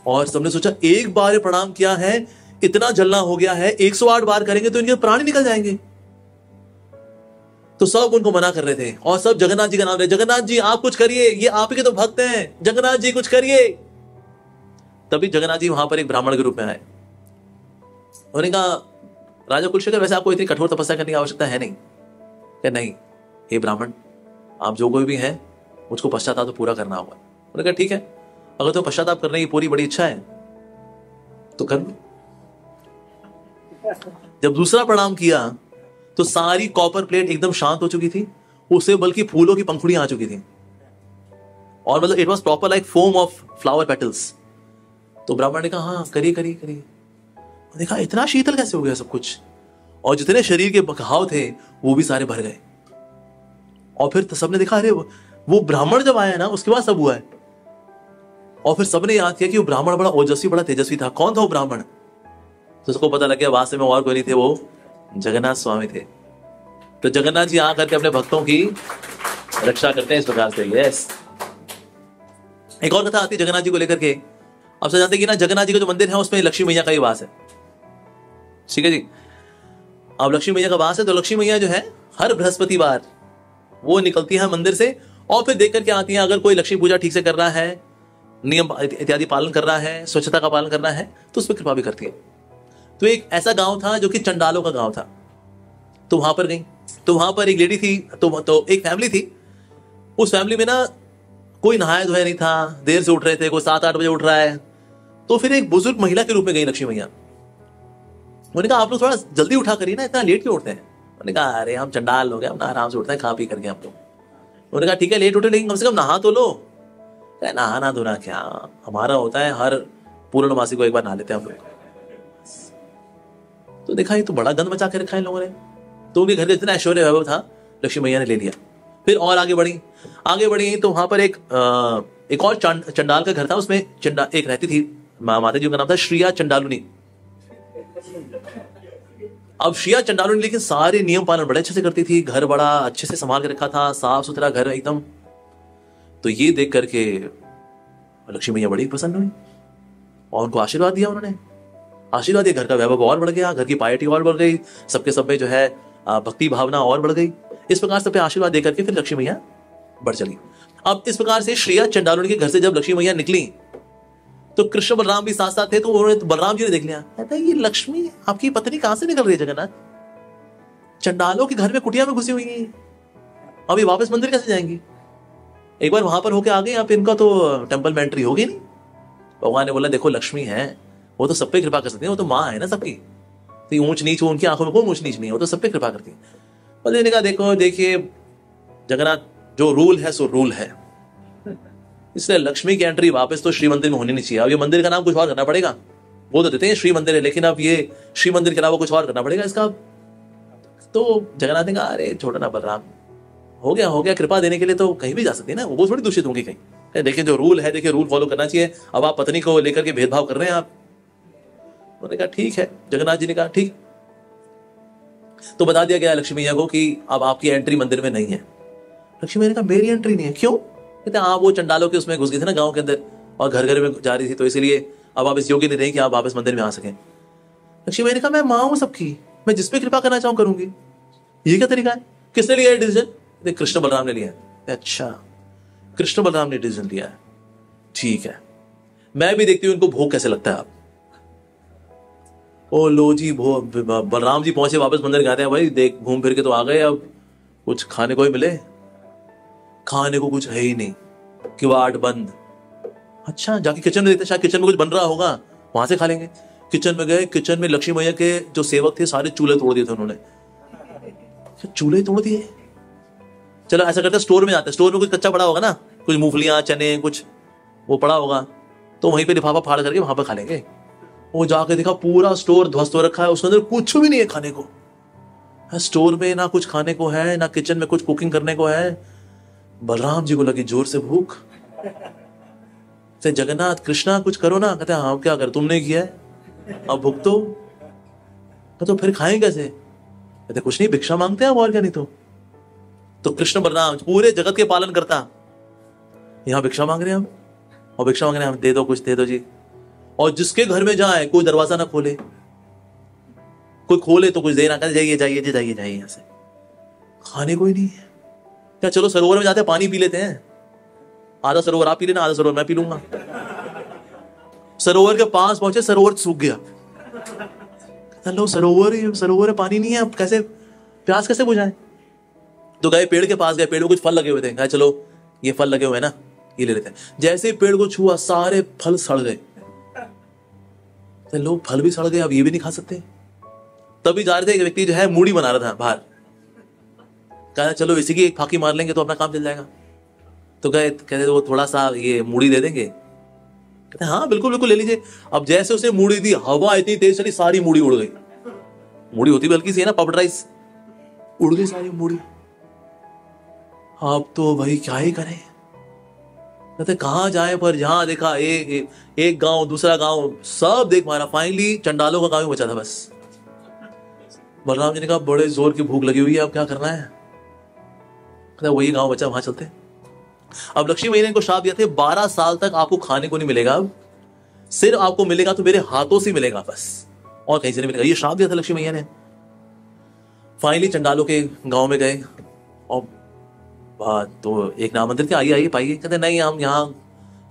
और सबने सोचा एक बार प्रणाम किया है, इतना जलना हो गया है, 108 बार करेंगे तो इनके प्राण निकल जाएंगे। तो सब उनको मना कर रहे थे और सब जगन्नाथ जी का नाम ले, जगन्नाथ जी आप कुछ करिए, ये आप ही के तो भक्त हैं, जगन्नाथ जी कुछ करिए। तभी जगन्नाथ जी वहां पर एक ब्राह्मण के रूप में आए। उन्होंने कहा राजा कुलशेखर वैसे आपको इतनी कठोर तपस्या करने की आवश्यकता है नहीं। क्या नहीं, हे ब्राह्मण आप जो कोई भी हैं मुझको पश्चाताप तो पूरा करना होगा। उन्होंने कहा ठीक है, अगर तो पश्चाताप करने की पूरी बड़ी इच्छा है तो कर लो। जब दूसरा प्रणाम किया तो सारी कॉपर प्लेट एकदम शांत हो चुकी थी, उसे बल्कि फूलों की पंखुड़ियां आ चुकी थी और मतलब it was proper like foam of flower petals. तो ब्राह्मण ने कहा हाँ करिए करिए करिए। देखा इतना शीतल कैसे हो गया सब कुछ, और जितने शरीर के घाव थे वो भी सारे भर गए। और फिर सबने देखा अरे वो ब्राह्मण जब आया ना उसके बाद सब हुआ है। और फिर सबने याद किया कि वो ब्राह्मण बड़ा ओजस्वी बड़ा तेजस्वी था। कौन था वो ब्राह्मण? तो उसको पता लग गया वास्तव में और कोई नहीं थे, वो जगन्नाथ स्वामी थे। तो जगन्नाथ जी आकर के अपने भक्तों की रक्षा करते हैं इस प्रकार से। यस, एक और कथा आती है जगन्नाथ जी को लेकर के। आप सब जानते हैं कि ना जगन्नाथ जी का जो मंदिर है उसमें लक्ष्मी मैया का ही वास है। ठीक है जी, अब लक्ष्मी मैया का वास है तो लक्ष्मी मैया जो है हर बृहस्पतिवार वो निकलती है मंदिर से और फिर देख करके आती है। अगर कोई लक्ष्मी पूजा ठीक से कर रहा है, नियम इत्यादि पालन कर रहा है, स्वच्छता का पालन करना है तो उस पर कृपा भी करती है। तो एक ऐसा गांव था जो कि चंडालों का गांव था। तो वहां पर गई तो वहां पर एक लेडी थी, तो एक फैमिली थी। उस फैमिली में ना कोई नहाया धोया नहीं था, देर से उठ रहे थे, कोई 7-8 बजे उठ रहा है। तो फिर एक बुजुर्ग महिला के रूप में गई लक्ष्मी मैया। उन्होंने कहा आप लोग थोड़ा जल्दी उठा करिए ना, इतना लेट क्यों उठते हैं? उन्होंने कहा अरे हम चंडाल लोग हैं, हम आराम से उठते हैं खा पी करके हम लोग। उन्होंने कहा ठीक है लेट उठे लेकिन कम से कम नहा तो लो। नहाना धोना क्या, हमारा होता है हर पूर्णमासी को एक बार नहा लेते हैं हम लोग। तो देखा ये तो बड़ा गंद मचा के रखा है इन लोगों ने। तो उनके घर का इतना ऐश्वर्य वैभव था, लक्ष्मी मैया ने ले लिया। फिर और आगे बढ़ी तो वहां पर एक और चंडाल का घर था। उसमें एक रहती थी माता जी का नाम था श्रिया चंडालुनी। अब श्रिया चंडालुनी लेकिन सारे नियम पालन बड़े अच्छे से करती थी, घर बड़ा अच्छे से संभाल के रखा था, साफ सुथरा घर एकदम। तो ये देख करके लक्ष्मी मैया बड़ी प्रसन्न हुई और उनको आशीर्वाद दिया। उन्होंने आशीर्वाद दिया, घर का वैभव और बढ़ गया, घर की पायटी और बढ़ गई, सबके सब में जो है भक्ति भावना और बढ़ गई। इस प्रकार सब पे आशीर्वाद देकर के फिर लक्ष्मी मैया बढ़ चली। अब इस प्रकार से श्रिया चंडालुनी के घर से जब लक्ष्मी मैया निकली तो कृष्ण बलराम भी साथ साथ थे। तो उन्होंने बलराम जी ने देख लिया, कहता ये लक्ष्मी आपकी पत्नी कहां से निकल रही है जगन्नाथ? चंडालों के घर में कुटिया में घुसी हुई है, अभी वापस मंदिर कैसे जाएंगी? एक बार वहां पर होके आ गई, आप इनका तो टेंपल में एंट्री होगी नहीं। भगवान ने बोला देखो लक्ष्मी है, वो तो सब पे कृपा कर सकती है, वो तो माँ है ना सबकी। तो ऊंच नीच उनकी आंखों में कोई ऊंच नीच नहीं है, वो तो सब पे कृपा करती है। बोले ने कहा देखो देखिए जगन्नाथ जो रूल है सो रूल है, इसलिए लक्ष्मी की एंट्री वापस तो श्री मंदिर में होनी नहीं चाहिए। अब ये मंदिर का नाम कुछ और करना पड़ेगा। वो तो देते हैं श्री मंदिर है, लेकिन अब ये श्री मंदिर के अलावा कुछ और करना पड़ेगा इसका। तो जगन्नाथ ने कहा अरे छोड़ो ना बलराम, हो गया कृपा देने के लिए तो कहीं भी जा सकती है ना, वो थोड़ी दूषित होंगी कहीं। देखिए जो रूल है, देखिए रूल फॉलो करना चाहिए। अब आप पत्नी को लेकर के भेदभाव कर रहे हैं आप। उन्होंने कहा ठीक है, जगन्नाथ जी ने कहा ठीक। तो बता दिया गया लक्ष्मी मैया को कि अब आपकी एंट्री मंदिर में नहीं है। लक्ष्मी मैया ने कहा मेरी एंट्री नहीं है, क्यों? कहते हाँ वो चंडालों के उसमें घुस गई थी ना गांव के अंदर और घर घर में जा रही थी, तो इसीलिए अब आप इस योग्य नहीं रही कि आप वापस मंदिर में आ सकें। लक्ष्मी मैया ने कहा मैं माँ हूं सबकी, मैं जिस पे कृपा करना चाहूं करूंगी। ये क्या तरीका है? किसने लिया डिसीजन? कृष्ण बलराम ने लिया। अच्छा कृष्ण बलराम ने डिसीजन लिया है, ठीक है, मैं भी देखती हूँ इनको भोग कैसे लगता है। आप ओ लो जी बलराम जी पहुंचे वापस मंदिर गाते हैं, भाई देख घूम फिर के तो आ गए, अब कुछ खाने को ही मिले। खाने को कुछ है ही नहीं, किवाड़ बंद। अच्छा जाके किचन में देखते, शायद किचन में कुछ बन रहा होगा, वहां से खा लेंगे। किचन में गए, किचन में लक्ष्मी मैया के जो सेवक थे सारे चूल्हे तोड़ दिए थे उन्होंने। चूल्हे तोड़ दिए? चलो ऐसा करते स्टोर में जाते, स्टोर में कुछ कच्चा पड़ा होगा ना, कुछ मूंगफलियां चने कुछ वो पड़ा होगा, तो वहीं पे लिफाफा फाड़ करके वहां पर खा लेंगे। वो जाके देखा पूरा स्टोर ध्वस्त हो रखा है, उसके अंदर कुछ भी नहीं है खाने को। स्टोर में ना कुछ खाने को है, ना किचन में कुछ कुकिंग करने को है। बलराम जी को लगी जोर से भूख। जगन्नाथ कृष्णा कुछ करो ना। कहते हाँ क्या कर, तुमने किया है, अब भूख तो फिर खाएं कैसे? कहते कुछ नहीं, भिक्षा मांगते हैं और क्या। नहीं तो कृष्ण बलराम पूरे जगत के पालन करता, यहां भिक्षा मांग रहे हैं हम, और भिक्षा मांग रहे हैं हम, दे दो कुछ दे दो जी। और जिसके घर में जाए कोई दरवाजा ना खोले, कोई खोले तो कुछ देना, कहते जाइए जाइए जी जाइए जाइए यहां से। खाने को ही नहीं है। क्या चलो सरोवर में जाते हैं, पानी पी लेते हैं, आधा सरोवर आप पी लेना, आधा सरोवर मैं पी लूंगा। सरोवर के पास पहुंचे, सरोवर सूख गया। लो सरोवर में पानी नहीं है, अब कैसे प्यास कैसे बुझाएं? तो गए पेड़ के पास, गए पेड़ में कुछ फल लगे हुए थे, कहा चलो ये फल लगे हुए हैं ना, ये ले लेते हैं। जैसे ही पेड़ को छुआ सारे फल सड़ गए। लोग फल भी सड़ गए, अब ये भी नहीं खा सकते। तभी जा रहे थे, एक व्यक्ति जो है मूढ़ी बना रहा था बाहर, कहा चलो इसी की एक फाकी मार लेंगे तो अपना काम चल जाएगा। तो गए, कहते वो थोड़ा सा ये मूढ़ी दे देंगे, कहते हाँ बिल्कुल बिल्कुल ले लीजिए। अब जैसे उसे मूढ़ी दी, हवा इतनी तेज चली, सारी मूढ़ी उड़ गई। मूढ़ी होती बल्कि सी है ना, पफ्ड राइस, उड़ गई सारी मूढ़ी। अब तो भाई क्या ही करें, कहते कहां जाए, पर जहां देखा एक गांव दूसरा गांव सब देख मारा, फाइनली चंडालों का गांव ही बचा था बस। बलराम जी ने कहा बड़े जोर की भूख लगी हुई है, अब क्या करना है? वही गांव बचा, वहां चलते। अब लक्ष्मी मैया ने इनको श्राप दिया था 12 साल तक आपको खाने को नहीं मिलेगा, अब सिर्फ आपको मिलेगा तो मेरे हाथों से मिलेगा बस, और कहीं से नहीं मिलेगा। ये श्राप दिया था लक्ष्मी मैया ने। फाइनली चंडालों के गांव में गए और तो एक नामंत्रित थे, आइए आइए पाइए। कहते नहीं हम यहाँ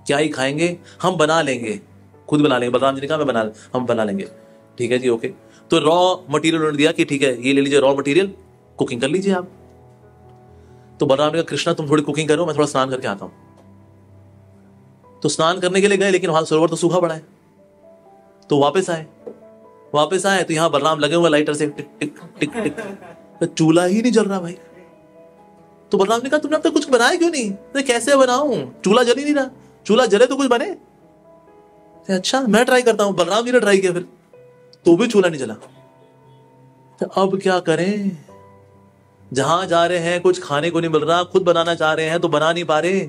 क्या ही खाएंगे, हम बना लेंगे, खुद बना लेंगे। बलराम जी ने कहा हम बना लेंगे। ठीक है जी, ओके। तो रॉ मटेरियल उन्होंने दिया कि ठीक है ये ले लीजिए रॉ मटेरियल, कुकिंग कर लीजिए आप। तो बलराम ने कहा कृष्णा तुम थोड़ी कुकिंग करो, मैं थोड़ा स्नान करके आता हूं। तो स्नान करने के लिए गए, लेकिन वहां सरोवर तो सूखा पड़ा है। तो वापस आए तो यहां बलराम लगे हुए लाइटर से टिक टिक टिक टिक, तो चूल्हा ही नहीं जल रहा भाई। तो बलराम ने कहा तुमने अब तक कुछ बनाया क्यों नहीं? तो कैसे बनाऊं, चूल्हा जल ही नहीं रहा, चूल्हा जले तो कुछ बने। अच्छा मैं ट्राई करता हूं। बलराम जी ने ट्राई किया, फिर तो भी चूल्हा नहीं जला। तो अब क्या करें, जहां जा रहे हैं कुछ खाने को नहीं मिल रहा, खुद बनाना चाह रहे हैं तो बना नहीं पा रहे।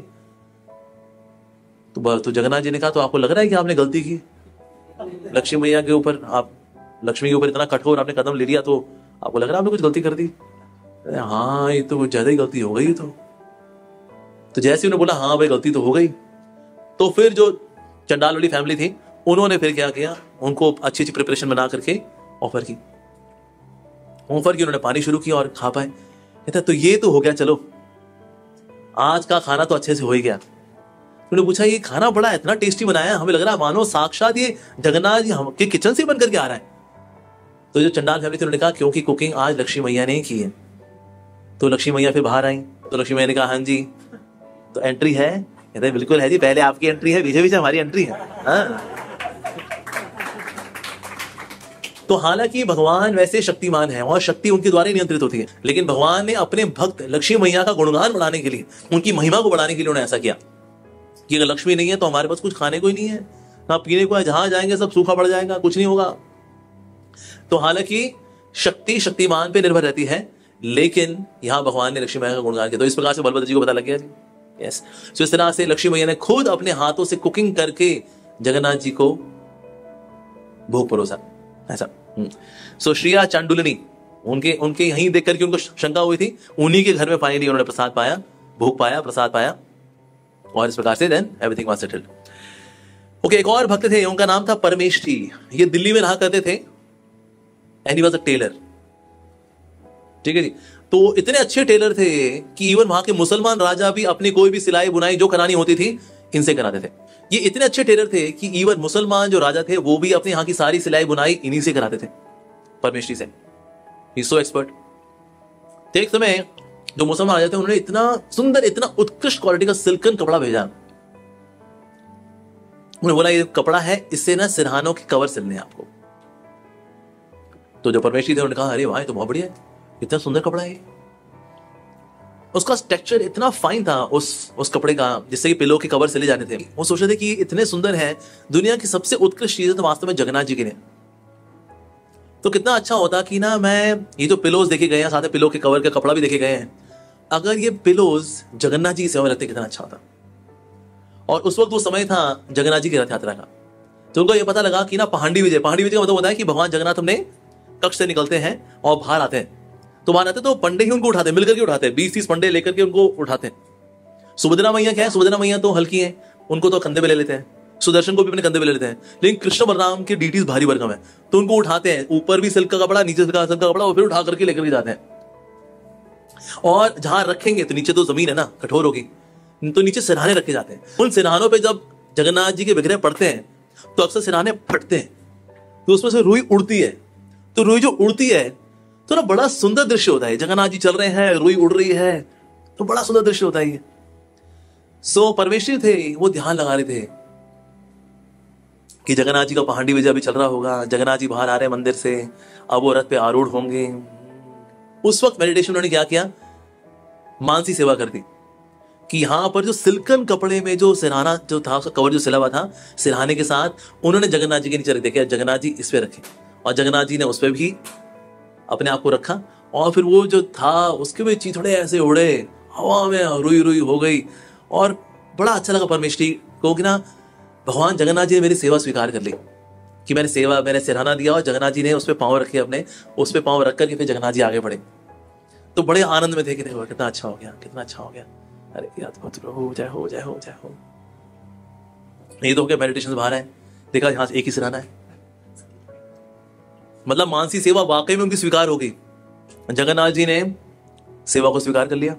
तो जगन्नाथ जी ने कहा तो आपको लग रहा है कि आपने गलती की लक्ष्मी मैया के ऊपर, आप लक्ष्मी के ऊपर इतना कठोर आपने कदम ले लिया, तो आपको लग रहा है आपने कुछ गलती कर दी? हाँ ये तो कुछ ज्यादा ही गलती हो गई। तो जैसे उन्होंने बोला हाँ भाई गलती तो हो गई, तो फिर जो चंडाल वाली फैमिली थी उन्होंने फिर क्या किया, उनको अच्छी अच्छी प्रिपरेशन बना करके ऑफर की उन्होंने पानी शुरू किया और खा पाए। कहता तो ये तो हो गया, चलो आज का खाना तो अच्छे से हो ही गया। उन्होंने पूछा ये खाना बड़ा इतना टेस्टी बनाया, हमें लग रहा है मानो साक्षात ये जगन्नाथ जी के किचन से बन करके आ रहा है। तो जो चंडाल फैमिली थी उन्होंने कहा क्योंकि कुकिंग आज लक्ष्मी मैया ने की है। तो लक्ष्मी मैया फिर बाहर आई, तो लक्ष्मी मैया ने कहा हाँ जी तो एंट्री है? कहते बिल्कुल है जी, पहले आपकी एंट्री है, पीछे पीछे हमारी एंट्री है। हाँ। तो हालांकि भगवान वैसे शक्तिमान है और शक्ति उनके द्वारा ही नियंत्रित होती है, लेकिन भगवान ने अपने भक्त लक्ष्मी मैया का गुणगान बढ़ाने के लिए, उनकी महिमा को बढ़ाने के लिए उन्होंने ऐसा किया कि अगर लक्ष्मी नहीं है तो हमारे पास कुछ खाने को ही नहीं है, ना पीने को है, जहां जाएंगे सब सूखा पड़ जाएगा, कुछ नहीं होगा। तो हालांकि शक्ति शक्तिमान पे निर्भर रहती है, लेकिन यहां भगवान ने लक्ष्मी मैया का गुणगान किया। तो इस प्रकार से बलभद्र जी को पता लग गया जी। यस, तो इस तरह से लक्ष्मी मैया ने खुद अपने हाथों से कुकिंग करके जगन्नाथ जी को भोग परोसा, ऐसा। सो श्रिया चांडुलिनी, उनके यहीं देख करके उनको शंका हुई थी, उन्हीं के घर में फाइनली उन्होंने प्रसाद पाया, भोग पाया, प्रसाद पाया, और इस प्रकार से then everything was settled. Okay, एक और भक्त थे, उनका नाम था परमेष्ठी। ये दिल्ली में रहा करते थे and he was a tailor. ठीक है जी। तो इतने अच्छे टेलर थे कि इवन वहां के मुसलमान राजा भी अपनी कोई भी सिलाई बुनाई जो करानी होती थी इनसे कराते थे। ये इतने अच्छे टेलर थे कि इवन मुसलमान जो राजा थे वो भी अपने यहाँ की सारी सिलाई बुनाई इन्हीं से कराते थे, परमेष्ठी से। ही सो एक्सपर्ट। एक समय जो मुसलमान राजा थे उन्होंने इतना सुंदर, इतना उत्कृष्ट क्वालिटी का सिल्कन कपड़ा भेजा। उन्होंने बोला ये कपड़ा है, इससे ना सिरहानों के कवर सिलने हैं आपको। तो जो परमेष्ठी थे उन्होंने कहा अरे वाह तो बहुत बढ़िया है, इतना सुंदर कपड़ा है। उसका टेक्सचर इतना फाइन था उस कपड़े का, जिससे कि पिलो के कवर सिले जाने थे। वो सोच रहे थे कि इतने सुंदर है, दुनिया की सबसे उत्कृष्ट चीज है तो वास्तव में जगन्नाथ जी के लिए। तो कितना अच्छा होता कि ना मैं ये जो पिलोज देखे गए हैं, साथ में पिलो के कवर का कपड़ा भी देखे गए हैं, अगर ये पिलोज जगन्नाथ जी की सेवा में रखते कितना अच्छा होता। और उस वक्त वो समय था जगन्नाथ जी की रथ यात्रा का। तो उनको ये पता लगा कि ना पहाड़ी विजय का मतलब होता है कि भगवान जगन्नाथ अपने कक्ष से निकलते हैं और बाहर आते हैं। तो बाहर आते तो पंडे ही उनको उठाते, मिलकर के उठाते, 20-30 पंडे लेकर के उनको उठाते हैं। सुभद्रा मैया क्या है, सुभद्रा मैया तो हल्की है, उनको तो कंधे पे ले लेते हैं। सुदर्शन को भी अपने कंधे पे ले लेते हैं, लेकिन कृष्ण बलराम की ड्यूटीज भारी भरकम है, तो उनको उठाते हैं, ऊपर भी सिल्क का कपड़ा, नीचे सिल्क का कपड़ा, और फिर उठा करके लेकर के जाते हैं। और जहां रखेंगे तो नीचे तो जमीन है ना, कठोर होगी, तो नीचे सिरहाने रखे जाते हैं। उन सिरहानों पे जब जगन्नाथ जी के विग्रह पड़ते हैं तो अक्सर सिरहाने फटते हैं, तो उसमें से रुई उड़ती है। तो रुई जो उड़ती है तो ना बड़ा सुंदर दृश्य होता है। जगन्नाथ जी चल रहे हैं, रुई उड़ रही है, तो बड़ा सुंदर दृश्य होता है ये। सो परमेश्वरी थे, वो ध्यान लगा रहे थे कि जगन्नाथ जी का पहाड़ी विजय अभी चल रहा होगा, जगन्नाथ जी बाहर आ रहे हैं मंदिर से, अब वो रथ पे आरूढ़ होंगे। उस वक्त मेडिटेशन उन्होंने क्या किया, मानसी सेवा कर दी कि यहां पर जो सिल्कन कपड़े में जो सिरहाना जो था, उसका कवर जो सिला हुआ था, सिरहाने के साथ उन्होंने जगन्नाथ जी के नीचे रख दिया, जगन्नाथ जी इस पे रखे, और जगन्नाथ जी ने उस पर भी अपने आप को रखा। और फिर वो जो था उसके भी थोड़े ऐसे उड़े हवा में, रुई रुई हो गई, और बड़ा अच्छा लगा परमेश्वरी को कि ना भगवान जगन्नाथ जी ने मेरी सेवा स्वीकार कर ली, कि मैंने सिरहाना दिया और जगन्नाथ जी ने उस पर पाँव रखे, अपने उस पर पाँव रख करके फिर जगन्नाथ जी आगे बढ़े। तो बड़े आनंद में थे कि देखो कितना अच्छा हो गया, कितना अच्छा हो गया, अरे याद हो जाए हो जाए हो जाए हो। ये तो हो गया मेडिटेशन बाहर है, देखा यहां से एक ही सिरहाना है। मतलब मानसी सेवा वाकई में उनकी स्वीकार हो गई, जगन्नाथ जी ने सेवा को स्वीकार कर लिया।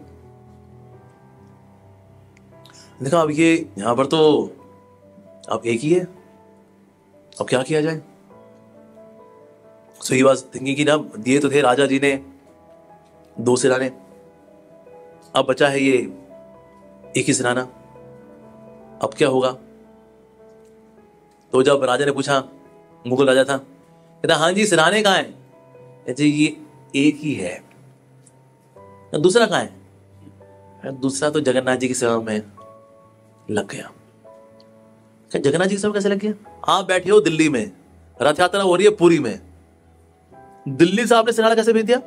देखा अब ये यहां पर तो अब एक ही है, अब क्या किया जाए। सो ही वाज थिंकिंग कि ना दिए तो थे राजा जी ने 2 सिरहाने, अब बचा है ये एक ही सिरहाना, अब क्या होगा। तो जब राजा ने पूछा, मुगल राजा था, कहता हाँ जी सिरहाने कहाँ है, कहते ये एक ही है, दूसरा कहाँ है, दूसरा तो जगन्नाथ जी की सेवा में लग गया। जगन्नाथ जी की सेवा कैसे लग गया, आप बैठे हो दिल्ली में, रथ यात्रा हो रही है पुरी में, दिल्ली से आपने सिरहाना कैसे भेज दिया।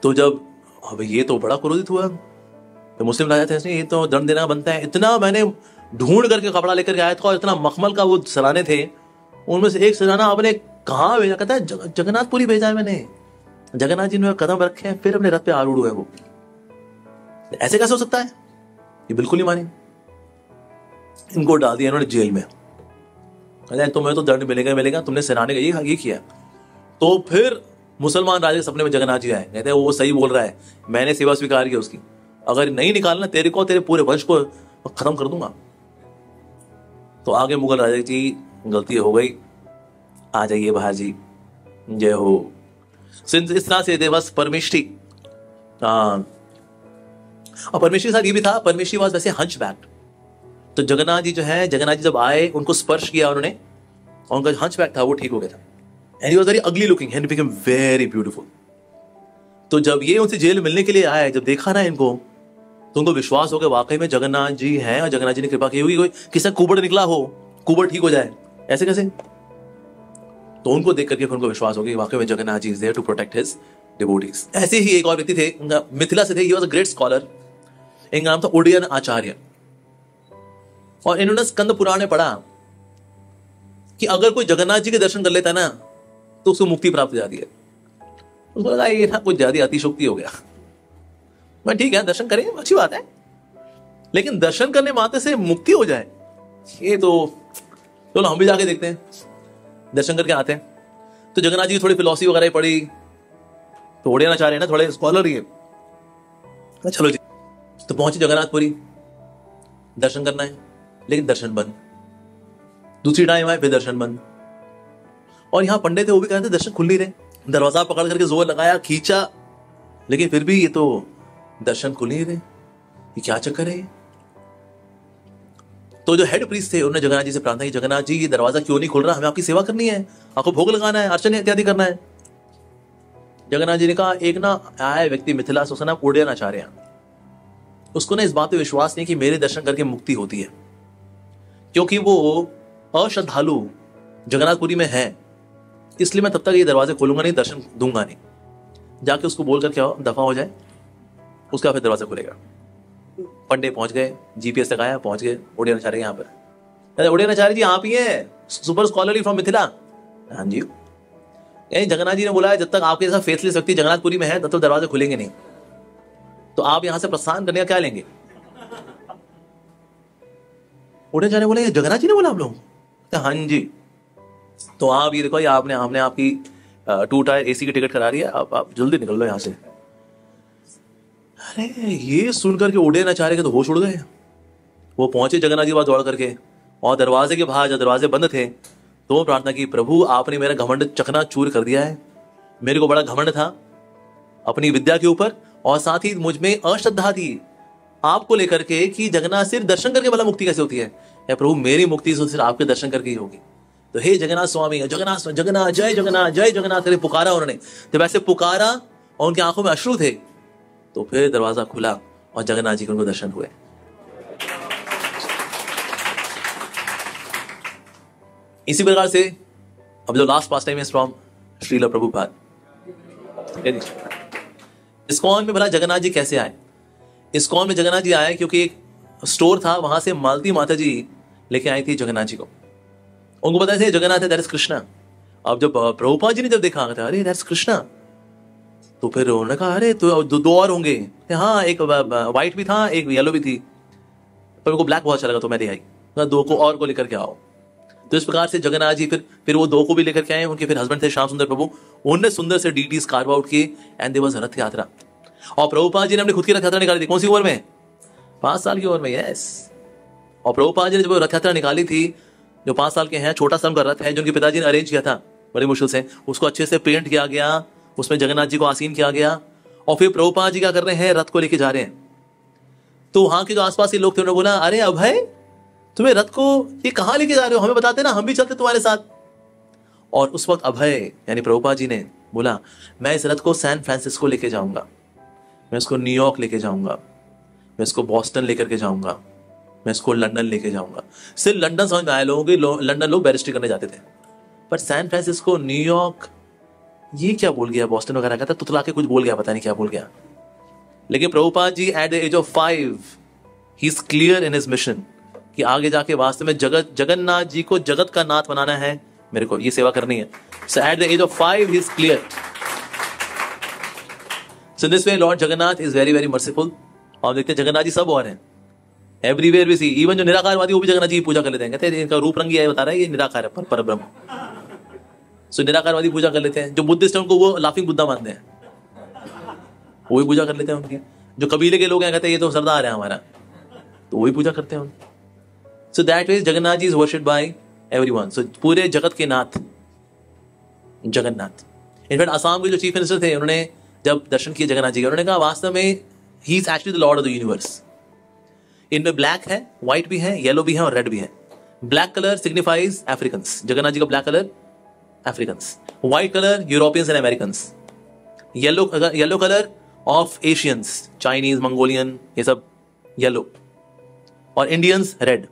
तो जब अब ये तो बड़ा क्रोधित हुआ, तो मुस्लिम राजा थे, ये तो दंड देना बनता है, इतना मैंने ढूंढ करके कपड़ा लेकर के आया था, और इतना मखमल का वो सिरहाने थे, उनमें से एक सिरहाना आपने कहां भेजा, कहता है जगन्नाथपुरी भेजा है मैंने, जगन्नाथ जी ने कदम रखे हैं, फिर अपने रथ पे आरूढ़ हुए। वो ऐसे कैसे हो सकता है, ये बिल्कुल नहीं माने, इनको डाल दिया इन्होंने जेल में। तुम्हें तो दंड मिलेगा, तुमने सिरहाने का ये किया। तो फिर मुसलमान राजा के सपने में जगन्नाथ जी आए, कहते हैं वो सही बोल रहा है, मैंने सेवा स्वीकार की उसकी, अगर नहीं निकालना तेरे को, तेरे पूरे वंश को खत्म कर दूंगा। तो आगे मुगल राजा जी गलती हो गई, आ जाइए बाहर जी, जय हो। इस तरह से देवस परमेश्वरी, और परमेश्वरी के साथ ये भी था, परमेश्वरी वाज वैसे हंच बैक। तो जगन्नाथ जी जो है, जगन्नाथ जी जब आए उनको स्पर्श किया उन्होंने, और उनका हंच बैक था वो ठीक हो गया था। And he was very ugly looking and he became very beautiful. तो जब ये उनसे जेल मिलने के लिए आए, जब देखा ना इनको, तो उनको विश्वास हो गया वाकई में जगन्नाथ जी हैं, और जगन्नाथ जी ने कृपा की होगी, कोई किसी कुबड़ निकला हो, कुबड़ ठीक हो जाए, ऐसे कैसे। तो उनको देख करके उनको विश्वास हो गया वाकई में Jagannath ji is there to protect his devotees. ऐसे ही एक और व्यक्ति थे, मिथिला से थे, he was a great scholar, इनका नाम था उदयन आचार्य, और इन्होंने स्कंद पुराण में पढ़ा कि अगर कोई जगन्नाथ जी के दर्शन कर लेता है ना तो उसको मुक्ति प्राप्त हो जाती है। उसको लगा ये ना कुछ ज्यादा अतिशोक्ति हो गया। मैं ठीक है दर्शन करें, अच्छी बात है, लेकिन दर्शन करने मात्र से मुक्ति हो जाए ये तो चलो हम भी जाके देखते हैं, दर्शन करके आते हैं। तो जगन्नाथ जी की थोड़ी फिलॉसफी वगैरह पढ़ी, तो उड़े ना चाह रहे ना, थोड़े स्कॉलर ही है, चलो जी। तो पहुंचे जगन्नाथपुरी, दर्शन करना है, लेकिन दर्शन बंद। दूसरी टाइम आए, फिर दर्शन बंद। और यहां पंडित थे, वो भी कहते दर्शन खुल नहीं रहे, दरवाजा पकड़ करके जोर लगाया, खींचा, लेकिन फिर भी ये तो दर्शन खुल नहीं रहे, ये क्या चक्कर है। तो जो हेड प्रीस्ट थे उन्होंने जगन्नाथ जी से प्रार्थना की, जगन्नाथ जी ये दरवाजा क्यों नहीं खुल रहा, हमें आपकी सेवा करनी है, आपको भोग लगाना है, अर्चन इत्यादि करना है। जगन्नाथ जी ने कहा एक ना आया व्यक्ति मिथिला से, उसका नाम उदयन आचार्य, उसको ना इस बात पे विश्वास नहीं कि मेरे दर्शन करके मुक्ति होती है, क्योंकि वो अश्रद्धालु जगन्नाथपुरी में है, इसलिए मैं तब तक ये दरवाजे खोलूंगा नहीं, दर्शन दूंगा नहीं। जाके उसको बोलकर क्या दफा हो जाए, उसका फिर दरवाजा खुलेगा। पंडित पहुंच गए, जीपीएस लगाया, पहुंच गए उदयन आचार्य यहाँ पर। उदयन आचार्य जी आप ही हैं, सुपर स्कॉलरली फ्रॉम मिथिला। हाँ जी, जगन्नाथ जी ने बोला जब तक आपके जैसा फेसलेस व्यक्ति जगन्नाथपुरी में है तब तक दरवाजे खुलेंगे नहीं, तो आप यहां से प्रस्थान करने का क्या लेंगे। उदयन आचार्य बोले जगन्नाथ जी ने बोला आप लोग, हाँ जी। तो आप ये देखो, ये हमने आपकी 2 टायर AC की टिकट करा रही है, आप जल्दी निकल लो यहाँ से। अरे ये सुनकर के उड़े ना चाह रहे के तो होश उड़ गए। वो पहुंचे जगन्नाथ जी के पास दौड़ करके, और दरवाजे के बाहर जब दरवाजे बंद थे तो प्रार्थना की, प्रभु आपने मेरा घमंड चकना चूर कर दिया है। मेरे को बड़ा घमंड था अपनी विद्या के ऊपर, और साथ ही मुझ में अश्रद्धा थी आपको लेकर के कि जगन्नाथ सिर्फ दर्शन करके भला मुक्ति कैसे होती है। या प्रभु मेरी मुक्ति सिर्फ आपके दर्शन करके ही होगी। तो हे जगन्नाथ स्वामी, जगन्नाथ जगन्नाथ जय जगन्नाथ जय जगन्नाथ करके पुकारा उन्होंने। जब ऐसे पुकारा और उनकी आंखों में अश्रु थे तो फिर दरवाजा खुला और जगन्नाथ जी के उनको दर्शन हुए। इसी प्रकार से अब जो last pass time is from Srila Prabhupada. ISKCON में भला जगन्नाथ जी कैसे आए? इस्कॉन में जगन्नाथ जी आए क्योंकि एक स्टोर था, वहां से मालती माता जी लेके आई थी जगन्नाथ जी को। उनको पता था जगन्नाथ है, दैट इज कृष्णा। अब जब प्रभुपाद जी ने जब देखा था अरे दैट इज कृष्णा, तो फिर उन्होंने कहा अरे तो दो और होंगे। हाँ, एक व्हाइट भी था, एक येलो भी थी, पर उनको ब्लैक बहुत अच्छा लगा तो मैं ले आई, 2 को और को लेकर के आओ। तो इस प्रकार से जगन्नाथ जी फिर वो 2 को भी लेकर के आए। उनके फिर हस्बैंड थे श्याम सुंदर प्रभु, उन्होंने सुंदर से डीटीज कार्व आउट किए एंड देयर वाज रथ यात्रा। और प्रभुपाद जी ने अपनी खुद की रथ यात्रा निकाली थी। कौन सी उम्र में? 5 साल की उम्र में, यस। और प्रभुपाद जी ने जब रथ यात्रा निकाली थी, जो 5 साल के हैं, छोटा सा उनका रथ है जो उनके पिताजी ने अरेंज किया था बड़ी मुश्किल से, उसको अच्छे से पेंट किया गया, उसमें जगन्नाथ जी को आसीन किया गया। और फिर प्रभुपाद जी क्या कर रहे हैं, रथ को लेके जा रहे हैं। तो वहां के जो आसपास के लोग थे उन्होंने बोला अरे अभय, तुम्हें रथ को ये कहां लेके जा रहे हो, हमें बताते ना, हम भी चलते तुम्हारे साथ। और उस वक्त अभय यानी प्रभुपाद जी ने बोला मैं इस रथ को सैन फ्रांसिस्को लेके जाऊंगा, मैं इसको न्यूयॉर्क लेके जाऊंगा, मैं इसको बॉस्टन लेकर के जाऊंगा, मैं इसको लंदन लेके जाऊंगा। सिर्फ लंदन समझ में आए लोगों की, लंदन लोग बैरिस्ट्री करने जाते थे, पर सैन फ्रांसिस्को, न्यूयॉर्क, ये क्या बोल गया, बॉस्टन वगैरह कहता, तुतला के कुछ बोल गया, पता नहीं क्या बोल गया। लेकिन Prabhupad ji at the age of 5 he is clear in his mission कि आगे जाके वास्तव में जगन्नाथ जी को जगत का नाथ बनाना है, मेरे को ये सेवा करनी है। So at the age of 5 he is clear. So this way lord Jagannath is very very merciful. और देखते हैं जगन्नाथ जी सब और हैं, एवरीवेयर वी सी। इवन जो निराकारवादी वो भी जगन्नाथ जी की पूजा कर लेते हैं, कहते हैं इनका रूप रंग ये बता रहा है ये निराकार है, पर ब्रह्म। सो निराकारवादी पूजा कर लेते हैं। जो बुद्धिस्ट है उनको वो लाफिंग बुद्धा मानते हैं, वो भी पूजा कर लेते हैं उनकी। जो कबीले के लोग हैं कहते हैं ये तो सरदार है हमारा, तो वो भी पूजा करते हैं उनकी। So that way Jagannath ji is worshipped by everyone. So पूरे जगत के नाथ जगन्नाथ। इनफैक्ट असम के जो चीफ मिनिस्टर थे उन्होंने जब दर्शन किए जगन्नाथ जी के, उन्होंने कहा वास्तव में he is actually the lord of the universe. इनमें ब्लैक है, व्हाइट भी है, येलो भी है और रेड भी है। Black colour signifies Africans, Jagannath ji का black colour Africans. White colour Europeans and Americans. Yellow colour of Asians, Chinese, Mongolian, ये सब येलो। और इंडियंस रेड।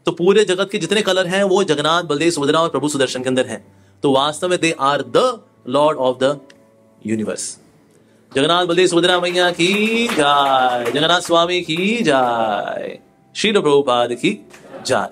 तो पूरे जगत के जितने कलर हैं वो जगन्नाथ, बलदेव, सुभद्रा और प्रभु सुदर्शन के अंदर हैं। तो वास्तव में they are the lord of the universe. Jagannath, Baldev, Subhadra मैया की जय, जगन्नाथ स्वामी की जय, श्रील प्रभुपाद की जय।